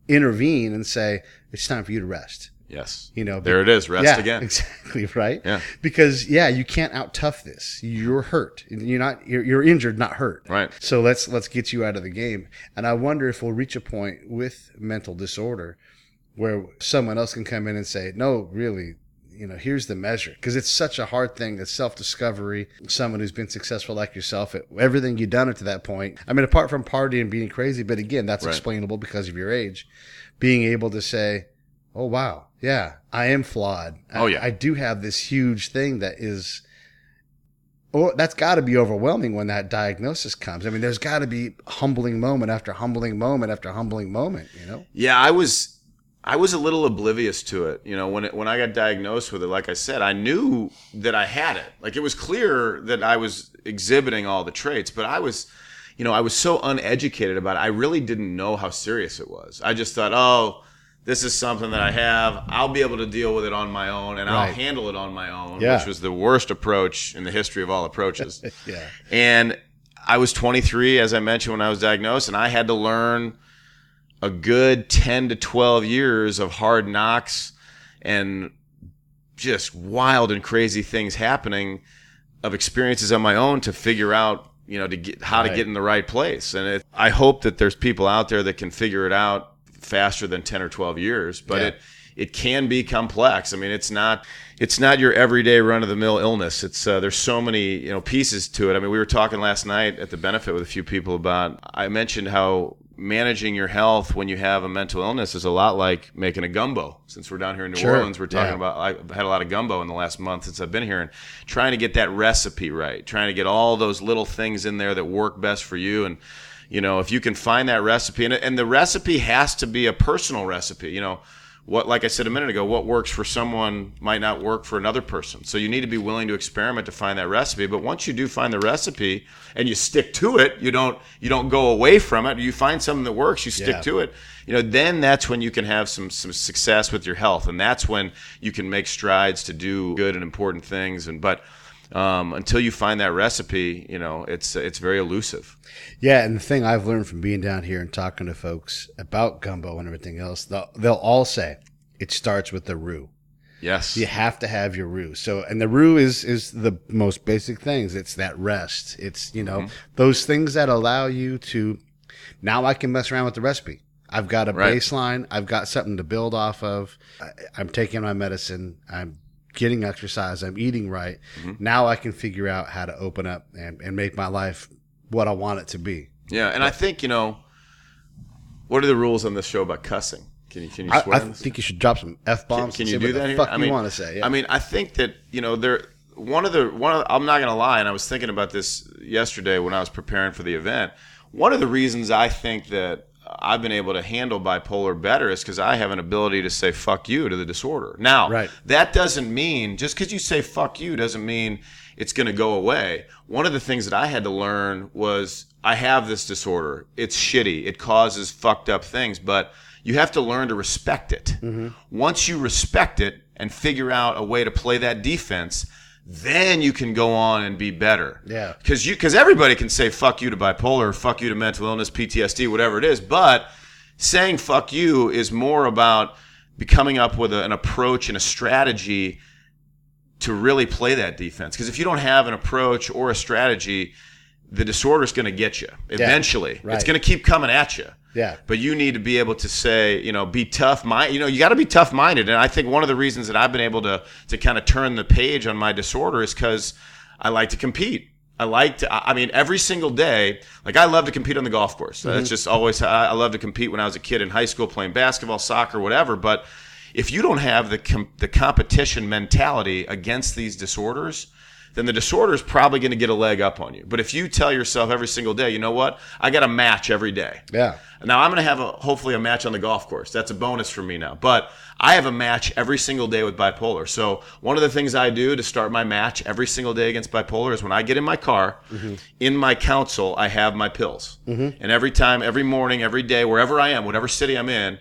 intervene and say, it's time for you to rest. Yes. There it is. Rest again. Exactly. Right. Yeah. Because you can't out tough this. You're hurt. You're injured, not hurt. Right. So let's get you out of the game. And I wonder if we'll reach a point with mental disorder where someone else can come in and say, no, really, here's the measure. Because it's such a hard thing. It's self-discovery. Someone who's been successful like yourself at everything you've done up to that point. I mean, apart from partying and being crazy, but again, that's explainable because of your age. Being able to say, oh, wow, yeah, I am flawed. I do have this huge thing that is... Oh, that's got to be overwhelming when that diagnosis comes. I mean, there's got to be humbling moment after humbling moment after humbling moment, Yeah, I was a little oblivious to it. When I got diagnosed with it, like I said, I knew that I had it. Like, it was clear that I was exhibiting all the traits, but I was so uneducated about it. I really didn't know how serious it was. I just thought, oh, this is something that I have. I'll be able to deal with it on my own, and I'll handle it on my own, which was the worst approach in the history of all approaches. Yeah. And I was 23, as I mentioned, when I was diagnosed, and I had to learn a good 10 to 12 years of hard knocks and just wild and crazy things happening, of experiences on my own to figure out, to get how to get in the right place. And I hope that there's people out there that can figure it out faster than 10 or 12 years, but it can be complex. I mean, it's not your everyday run-of-the-mill illness. It's there's so many pieces to it. I mean, we were talking last night at the benefit with a few people about, I mentioned how managing your health when you have a mental illness is a lot like making a gumbo. Since we're down here in New Orleans, we're talking about, I've had a lot of gumbo in the last month since I've been here, and trying to get that recipe right, trying to get all those little things in there that work best for you. And if you can find that recipe, and the recipe has to be a personal recipe. What, like I said a minute ago, what works for someone might not work for another person. So you need to be willing to experiment to find that recipe. But once you do find the recipe and you stick to it, you don't go away from it. You find something that works, you stick to it. Then that's when you can have some success with your health, and that's when you can make strides to do good and important things. But until you find that recipe, it's very elusive. Yeah, and the thing I've learned from being down here and talking to folks about gumbo and everything else, they'll all say it starts with the roux. Yes. You have to have your roux. So, and the roux is the most basic things. It's that rest. It's, those things that allow you to, now I can mess around with the recipe. I've got a baseline. I've got something to build off of. I'm taking my medicine. I'm getting exercise. I'm eating right. Mm-hmm. Now I can figure out how to open up and make my life what I want it to be. Yeah, and I think, what are the rules on this show about cussing? Can you swear? I think you should drop some F-bombs. Can you do that here? Fuck you want to say? Yeah. I mean, I think that one of the I'm not gonna lie, and I was thinking about this yesterday when I was preparing for the event. One of the reasons I think that I've been able to handle bipolar better is because I have an ability to say fuck you to the disorder. Now, that doesn't mean, just because you say fuck you doesn't mean it's going to go away. One of the things that I had to learn was I have this disorder. It's shitty. It causes fucked up things, but you have to learn to respect it. Once you respect it and figure out a way to play that defense, then you can go on and be better. Yeah. Because everybody can say fuck you to bipolar, fuck you to mental illness, PTSD, whatever it is, but saying fuck you is more about coming up with an approach and a strategy to really play that defense. Because if you don't have an approach or a strategy, the disorder is going to get you eventually. Right. It's going to keep coming at you. Yeah. But you need to be able to say, be tough mind. You got to be tough minded. And I think one of the reasons that I've been able to kind of turn the page on my disorder is because I like to compete. Every single day, like I love to compete on the golf course. That's just always, I love to compete when I was a kid in high school playing basketball, soccer, whatever. But if you don't have the competition mentality against these disorders, then the disorder is probably going to get a leg up on you. But if you tell yourself every single day, you know what? I got a match every day. Yeah. Now I'm going to have hopefully a match on the golf course. That's a bonus for me now. But I have a match every single day with bipolar. So one of the things I do to start my match every single day against bipolar is when I get in my car, in my console, I have my pills. And every morning, every day, wherever I am, whatever city I'm in,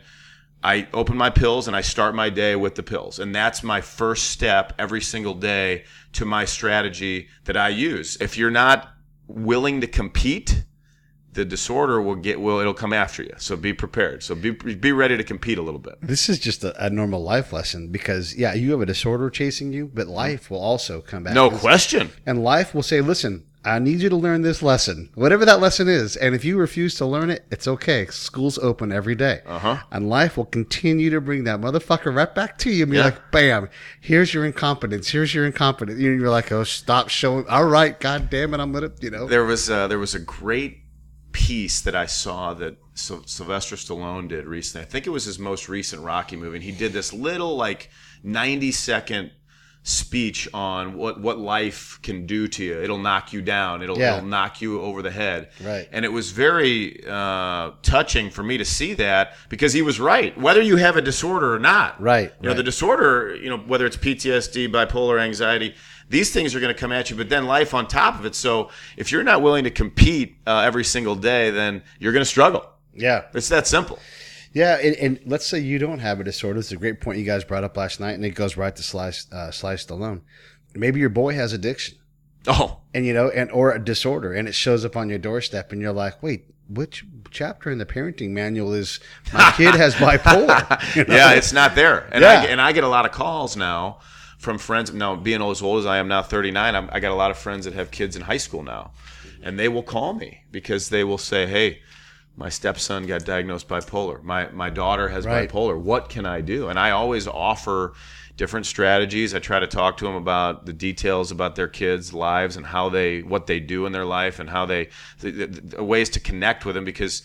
I open my pills and I start my day with the pills. And that's my first step every single day to my strategy that I use. If you're not willing to compete, the disorder it'll come after you. So be prepared. So be ready to compete a little bit. This is just a normal life lesson because, yeah, you have a disorder chasing you, but life will also come back. No question. And life will say, listen, I need you to learn this lesson, whatever that lesson is. And if you refuse to learn it, it's okay. School's open every day. And life will continue to bring that motherfucker right back to you. And you're like, bam, here's your incompetence. Here's your incompetence. You're like, oh, stop showing. All right, God damn it. I'm going to, There was a great piece that I saw that Sylvester Stallone did recently. I think it was his most recent Rocky movie. And he did this little 90-second speech on what life can do to you. It'll knock you down. It'll knock you over the head. Right. And it was very touching for me to see that because he was right. Whether you have a disorder or not. Right. The disorder, whether it's PTSD, bipolar, anxiety, these things are going to come at you, but then life on top of it. So if you're not willing to compete every single day, then you're going to struggle. Yeah. It's that simple. Yeah, and let's say you don't have a disorder. It's a great point you guys brought up last night, and it goes right to Sly Stallone. Maybe your boy has addiction. Oh. And or a disorder, and it shows up on your doorstep, and you're like, wait, which chapter in the parenting manual is my kid has bipolar? Yeah, it's not there. And Yeah. I get a lot of calls now from friends. Now, being as old as I am now, 39, I got a lot of friends that have kids in high school now, and they will call me because they will say, hey, my stepson got diagnosed bipolar. My daughter has bipolar. What can I do? And I always offer different strategies. I try to talk to them about the details about their kids' lives and what they do in their life and how the ways to connect with them because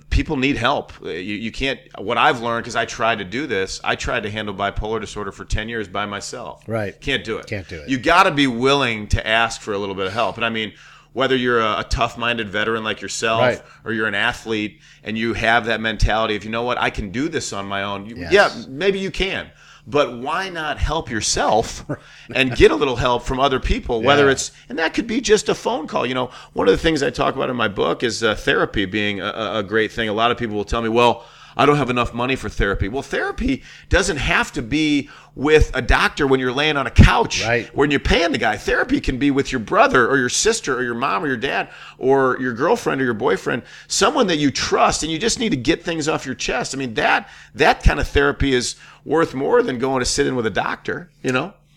people need help. You can't. What I've learned, because I tried to do this, I tried to handle bipolar disorder for 10 years by myself. Right. Can't do it. Can't do it. You got to be willing to ask for a little bit of help. And I mean, whether you're a tough-minded veteran like yourself or you're an athlete and you have that mentality of, you know what, I can do this on my own. Yes. Yeah, maybe you can. But why not help yourself and get a little help from other people, whether it's, and that could be just a phone call. One of the things I talk about in my book is therapy being a great thing. A lot of people will tell me, well, I don't have enough money for therapy. Well, therapy doesn't have to be with a doctor when you're laying on a couch. Right. When you're paying the guy. Therapy can be with your brother or your sister or your mom or your dad or your girlfriend or your boyfriend, someone that you trust, and you just need to get things off your chest. I mean, that kind of therapy is worth more than going to sit in with a doctor,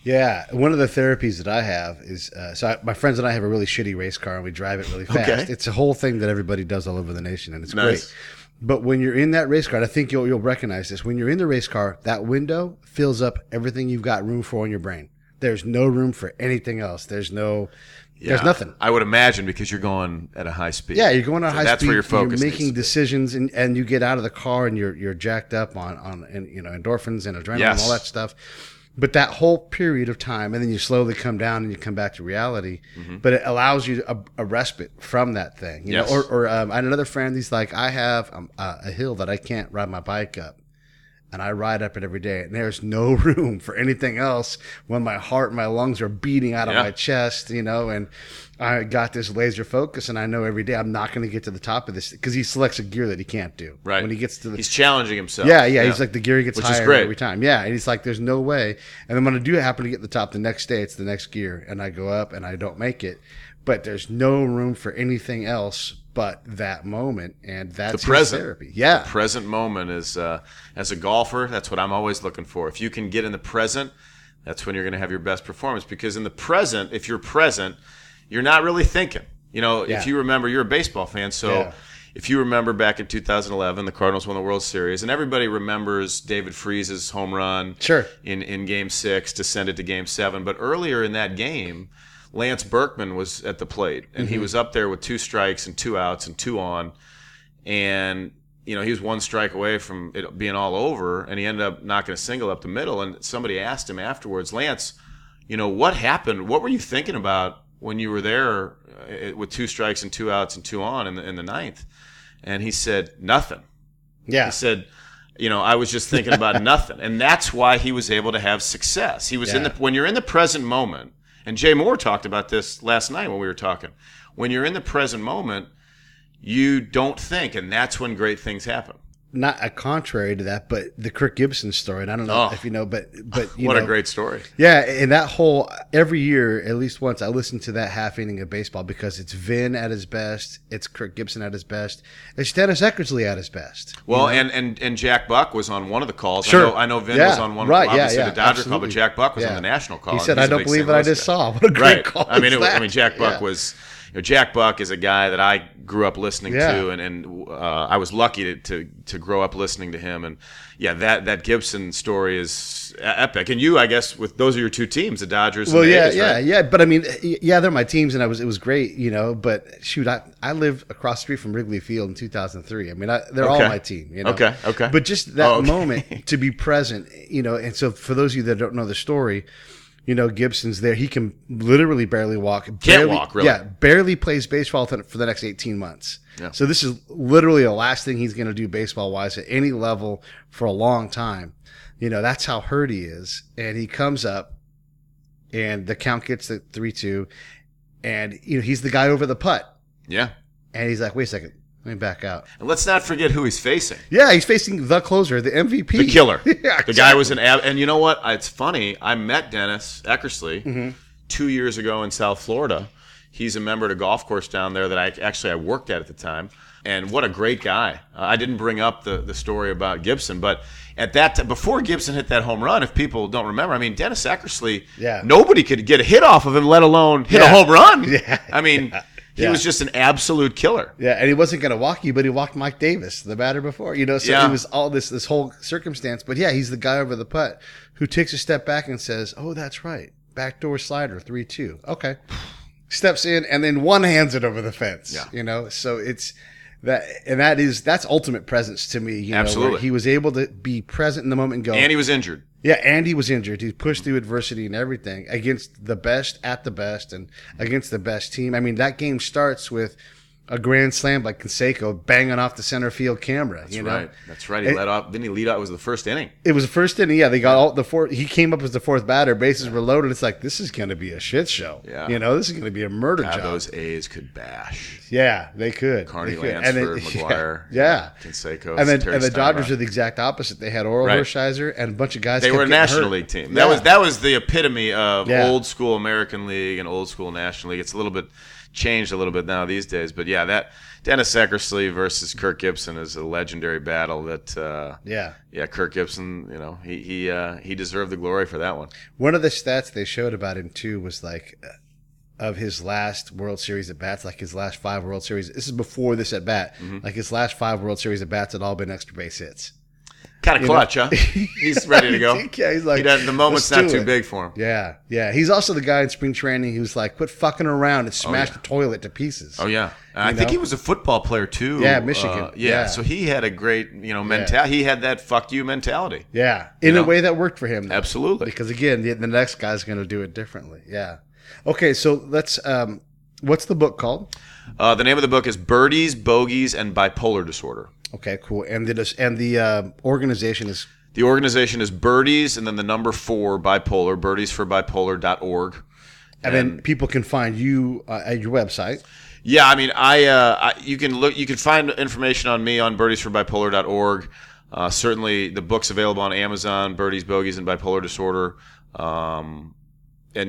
Yeah, one of the therapies that I have is my friends and I have a really shitty race car and we drive it really fast. Okay. It's a whole thing that everybody does all over the nation, and it's Nice. great. But when you're in that race car, I think you'll recognize this. When you're in the race car, that window fills up everything you've got room for in your brain. There's no room for anything else. There's nothing. I would imagine because you're going at a high speed. Yeah, you're going at high speed. That's where your focus You're needs making to be. decisions, and you get out of the car and you're jacked up on endorphins and adrenaline and all that stuff. But that whole period of time, and then you slowly come down and you come back to reality. But it allows you a respite from that thing. You know? Or I had another friend. He's like, I have a hill that I can't ride my bike up. and I ride up it every day. And there's no room for anything else when my heart and my lungs are beating out of my chest, you know, and I got this laser focus, and I know every day I'm not going to get to the top of this because he selects a gear that he can't do. Right. When he gets to the... He's challenging himself. Yeah. He's like, the gear gets Which is higher great. every time. Yeah. And he's like, there's no way. And then when I do happen to get to the top the next day, it's the next gear, and I go up and I don't make it. But there's no room for anything else but that moment, and that's the present. his therapy. Yeah. The present moment is, as a golfer, that's what I'm always looking for. If you can get in the present, that's when you're going to have your best performance. Because in the present, if you're present, you're not really thinking. You know, if you remember, you're a baseball fan, so if you remember back in 2011, the Cardinals won the World Series, and everybody remembers David Freese's home run in Game 6 to send it to Game 7. But earlier in that game, Lance Berkman was at the plate, and he was up there with 2 strikes and 2 outs and 2 on, and you know, he was 1 strike away from it being all over, and he ended up knocking a single up the middle. And somebody asked him afterwards, Lance, you know, what happened? What were you thinking about when you were there with 2 strikes and 2 outs and 2 on in the 9th? And he said, nothing. Yeah. He said, you know, I was just thinking about nothing. And that's why he was able to have success. He was when you're in the present moment, and Jay Moore talked about this last night when we were talking. When you're in the present moment, you don't think, and that's when great things happen. Not a contrary to that, but the Kirk Gibson story, and I don't know if you know, but you what know, a great story. Yeah, and that whole, every year, at least once, I listen to that half inning of baseball because it's Vin at his best, it's Kirk Gibson at his best, it's Dennis Eckersley at his best. Well, and Jack Buck was on one of the calls. Sure. I know Vin was on one, obviously the Dodger call, but Jack Buck was on the national call. He said, I don't believe what I just saw. What a great call. I mean, Jack Buck was... You know, Jack Buck is a guy that I grew up listening to, and I was lucky to grow up listening to him. And that Gibson story is epic. And you, I guess, with those are your 2 teams, the Dodgers. And the A's, right? But I mean, they're my teams, and it was great, you know. But shoot, I lived across the street from Wrigley Field in 2003. I mean, they're all my team, you know. Okay. But just that moment to be present, you know. And so for those of you that don't know the story. You know, Gibson's there. He can literally barely walk. Can't walk, really. Yeah, barely plays baseball for the next 18 months. Yeah. So this is literally the last thing he's going to do baseball-wise at any level for a long time. You know, that's how hurt he is. And he comes up, and the count gets at 3-2, and, you know, he's the guy over the putt. Yeah. And he's like, wait a second. Let me back out. And let's not forget who he's facing. Yeah, he's facing the closer, the MVP. The killer. Yeah, exactly. The guy was and you know what? It's funny. I met Dennis Eckersley 2 years ago in South Florida. He's a member at a golf course down there that I worked at the time. And what a great guy. I didn't bring up the story about Gibson, but at that time, before Gibson hit that home run, if people don't remember, I mean, Dennis Eckersley, nobody could get a hit off of him, let alone hit a home run. Yeah. I mean... He was just an absolute killer. Yeah, and he wasn't going to walk you, but he walked Mike Davis, the batter before. You know, so it was all this whole circumstance. But yeah, he's the guy over the putt who takes a step back and says, "Oh, that's right, backdoor slider, 3-2. Okay," steps in and then one hands it over the fence. Yeah, you know, so it's that, and that's ultimate presence to me. You know, absolutely, where he was able to be present in the moment and go. And he was injured. Yeah, and he was injured. He pushed through adversity and everything against the best at the best and against the best team. I mean, that game starts with a grand slam by Canseco banging off the center field camera. That's right. He led off. Didn't he lead off? It was the first inning. It was the first inning. Yeah, they got all the four. He came up as the 4th batter. Bases were loaded. It's like, this is going to be a shit show. Yeah. You know, this is going to be a murder job. Those A's could bash. Yeah, they could. Carney Lansford, McGuire, Canseco, and the Steinbach. Dodgers are the exact opposite. They had Oral Hershiser and a bunch of guys. They were a National League team. That was the epitome of old school American League and old school National League. It's a little bit changed a little bit now these days, but yeah, that Dennis Eckersley versus Kirk Gibson is a legendary battle. That Kirk Gibson, you know, he deserved the glory for that one. One of the stats they showed about him too was like of his last World Series at bats, like his last 5 World Series. This is before this at bat. Like his last 5 World Series at bats had all been extra base hits. Kind of clutch, huh? He's ready to go. Yeah, he's like, the moment's not too big for him. Yeah. He's also the guy in spring training who's like, quit fucking around and smash the toilet to pieces. Oh, yeah. I think he was a football player, too. Yeah, Michigan. So he had a great, mentality. He had that fuck you mentality. Yeah, in a way that worked for him. Though. Absolutely. Because, again, the next guy's going to do it differently. Yeah. Okay, so let's what's the book called? The name of the book is Birdies, Bogeys, and Bipolar Disorder. Okay, cool. And the organization is... The organization is Birdies and then the number 4 Bipolar, birdiesforbipolar.org. And then people can find you at your website. Yeah, I mean, you can find information on me on birdiesforbipolar.org. Certainly, the book's available on Amazon, Birdies, Bogeys, and Bipolar Disorder. And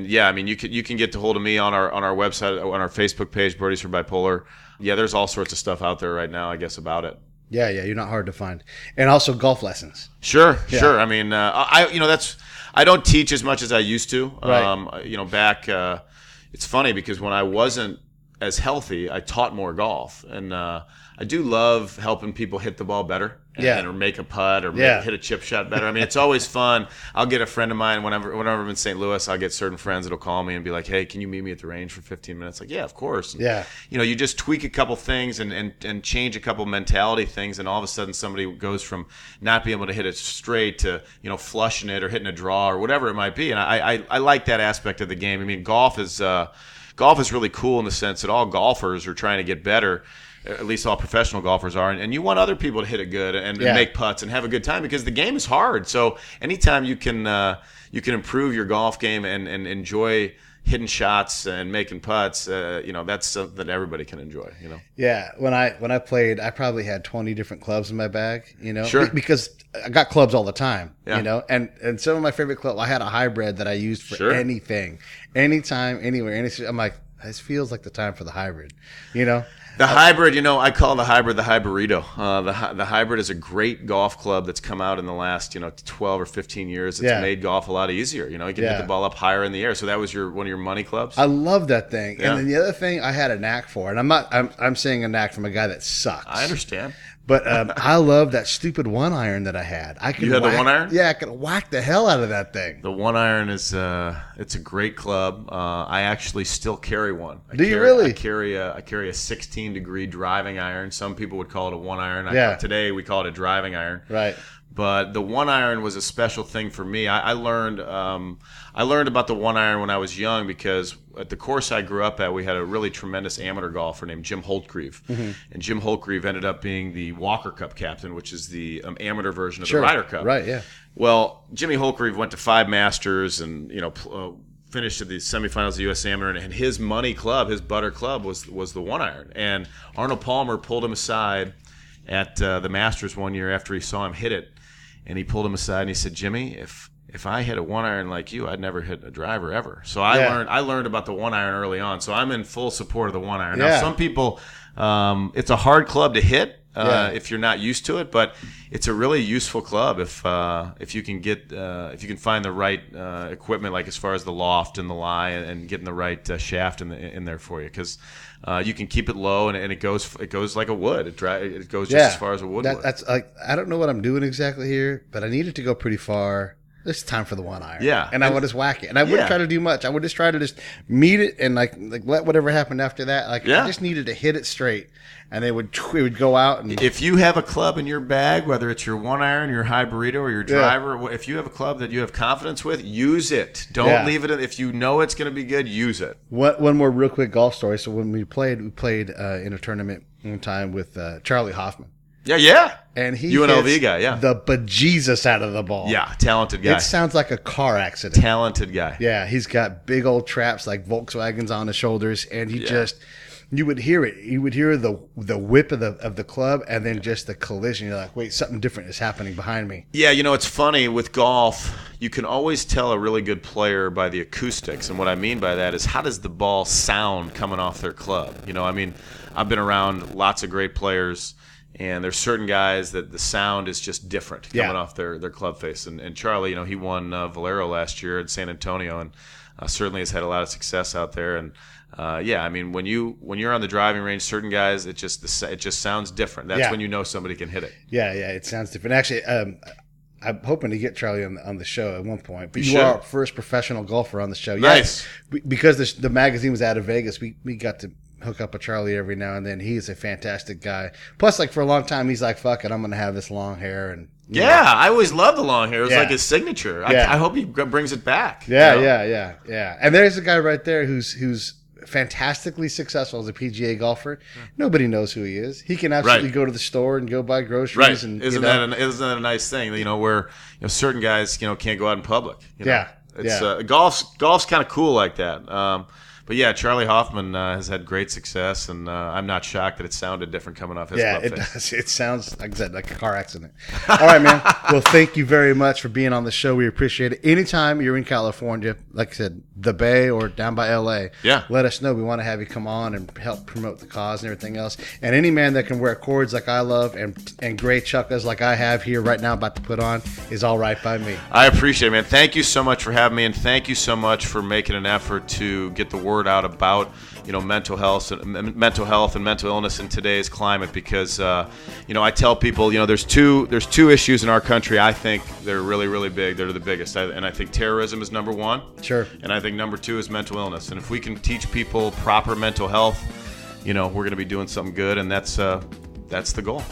yeah, I mean, you can get to hold of me on our website, on our Facebook page, Birdies for Bipolar. Yeah, there's all sorts of stuff out there right now, I guess, about it. Yeah, you're not hard to find. And also golf lessons. Sure. I mean, I don't teach as much as I used to. Right. Back, it's funny because when I wasn't as healthy, I taught more golf, and I do love helping people hit the ball better, or make a putt, or hit a chip shot better. I mean, it's always fun. I'll get a friend of mine whenever I'm in St. Louis. I'll get certain friends that'll call me and be like, "Hey, can you meet me at the range for 15 minutes?" Like, yeah, of course. And, you just tweak a couple things and change a couple mentality things, and all of a sudden somebody goes from not being able to hit it straight to flushing it or hitting a draw or whatever it might be. And I like that aspect of the game. I mean, golf is really cool in the sense that all golfers are trying to get better. At least all professional golfers are, and you want other people to hit it good and make putts and have a good time because the game is hard. So anytime you can improve your golf game and enjoy hitting shots and making putts, that's something that everybody can enjoy. Yeah, when I played, I probably had 20 different clubs in my bag. Sure. Because I got clubs all the time. Yeah. And some of my favorite clubs, I had a hybrid that I used for anything, anytime, anywhere. I'm like, this feels like the time for the hybrid. The hybrid, I call the hybrid the hybrido. The hybrid is a great golf club that's come out in the last 12 or 15 years. It's made golf a lot easier. You can hit the ball up higher in the air. So that was one of your money clubs. I love that thing. Yeah. And then the other thing I had a knack for, and I'm saying a knack from a guy that sucks. I understand. But I love that stupid 1-iron that I had. You had the 1-iron? Yeah, I could whack the hell out of that thing. The 1-iron is it's a great club. I actually still carry one. Do you really? I carry a 16-degree driving iron. Some people would call it a 1-iron. Today we call it a driving iron. Right. But the 1-iron was a special thing for me. I learned about the 1-iron when I was young because at the course I grew up at, we had a really tremendous amateur golfer named Jim Holtgreave. Mm-hmm. And Jim Holtgreave ended up being the Walker Cup captain, which is the amateur version of the Ryder Cup. Right, yeah. Well, Jimmy Holtgreave went to 5 Masters and, finished at the semifinals of the U.S. Amateur, and his money club, his butter club, was the 1-iron. And Arnold Palmer pulled him aside at the Masters one year after he saw him hit it. And he pulled him aside and he said, "Jimmy, if I hit a 1-iron like you, I'd never hit a driver ever." So I learned about the 1-iron early on. So I'm in full support of the 1-iron. Now, some people, it's a hard club to hit if you're not used to it, but it's a really useful club if you can find the right equipment, like as far as the loft and the lie and getting the right shaft in there for you, because you can keep it low and it goes like a wood. It goes just as far as a wood would. That's like, I don't know what I'm doing exactly here, but I need it to go pretty far. It's time for the 1-iron. Yeah. And I would just whack it. And I wouldn't try to do much. I would just try to just meet it and like let whatever happened after that. I just needed to hit it straight. And it would go out. And if you have a club in your bag, whether it's your 1-iron, your hybrido, or your driver, if you have a club that you have confidence with, use it. Don't leave it. If you know it's going to be good, use it. One more real quick golf story. So when we played in a tournament one time with Charlie Hoffman. Yeah. And he UNLV guy, the bejesus out of the ball. Yeah, talented guy. It sounds like a car accident. Talented guy. Yeah, he's got big old traps like Volkswagens on his shoulders, and you would hear it. You would hear the whip of the club, and then just the collision. You're like, wait, something different is happening behind me. Yeah, it's funny with golf. You can always tell a really good player by the acoustics, and what I mean by that is how does the ball sound coming off their club? I've been around lots of great players. And there's certain guys that the sound is just different coming off their club face. And Charlie, he won Valero last year at San Antonio, and certainly has had a lot of success out there. And when you're on the driving range, certain guys it just sounds different. That's when you know somebody can hit it. Yeah, it sounds different. Actually, I'm hoping to get Charlie on the show at one point. But you are our first professional golfer on the show. Nice. Because the magazine was out of Vegas, we got to hook up with Charlie every now and then. He's a fantastic guy. Plus, like, for a long time, he's like, fuck it, I'm going to have this long hair. And I always loved the long hair. It was like his signature. I hope he brings it back. Yeah. And there's a guy right there who's fantastically successful as a PGA golfer. Nobody knows who he is. He can absolutely go to the store and go buy groceries. Right. And isn't that a nice thing? Where certain guys can't go out in public. Golf's kind of cool like that. But yeah, Charlie Hoffman has had great success, and I'm not shocked that it sounded different coming off his club face. Does. It sounds, like I said, like a car accident. All right, man. Well, thank you very much for being on the show. We appreciate it. Anytime you're in California, like I said, the Bay or down by LA, let us know. We want to have you come on and help promote the cause and everything else. And any man that can wear cords like I love and gray chukkas like I have here right now about to put on is all right by me. I appreciate it, man. Thank you so much for having me, and thank you so much for making an effort to get the word out about mental health and mental illness in today's climate, because I tell people there's two issues in our country. I think they're really, really big. They're the biggest, and I think terrorism is number one. Sure. And I think number two is mental illness. And if we can teach people proper mental health, we're going to be doing something good, and that's the goal.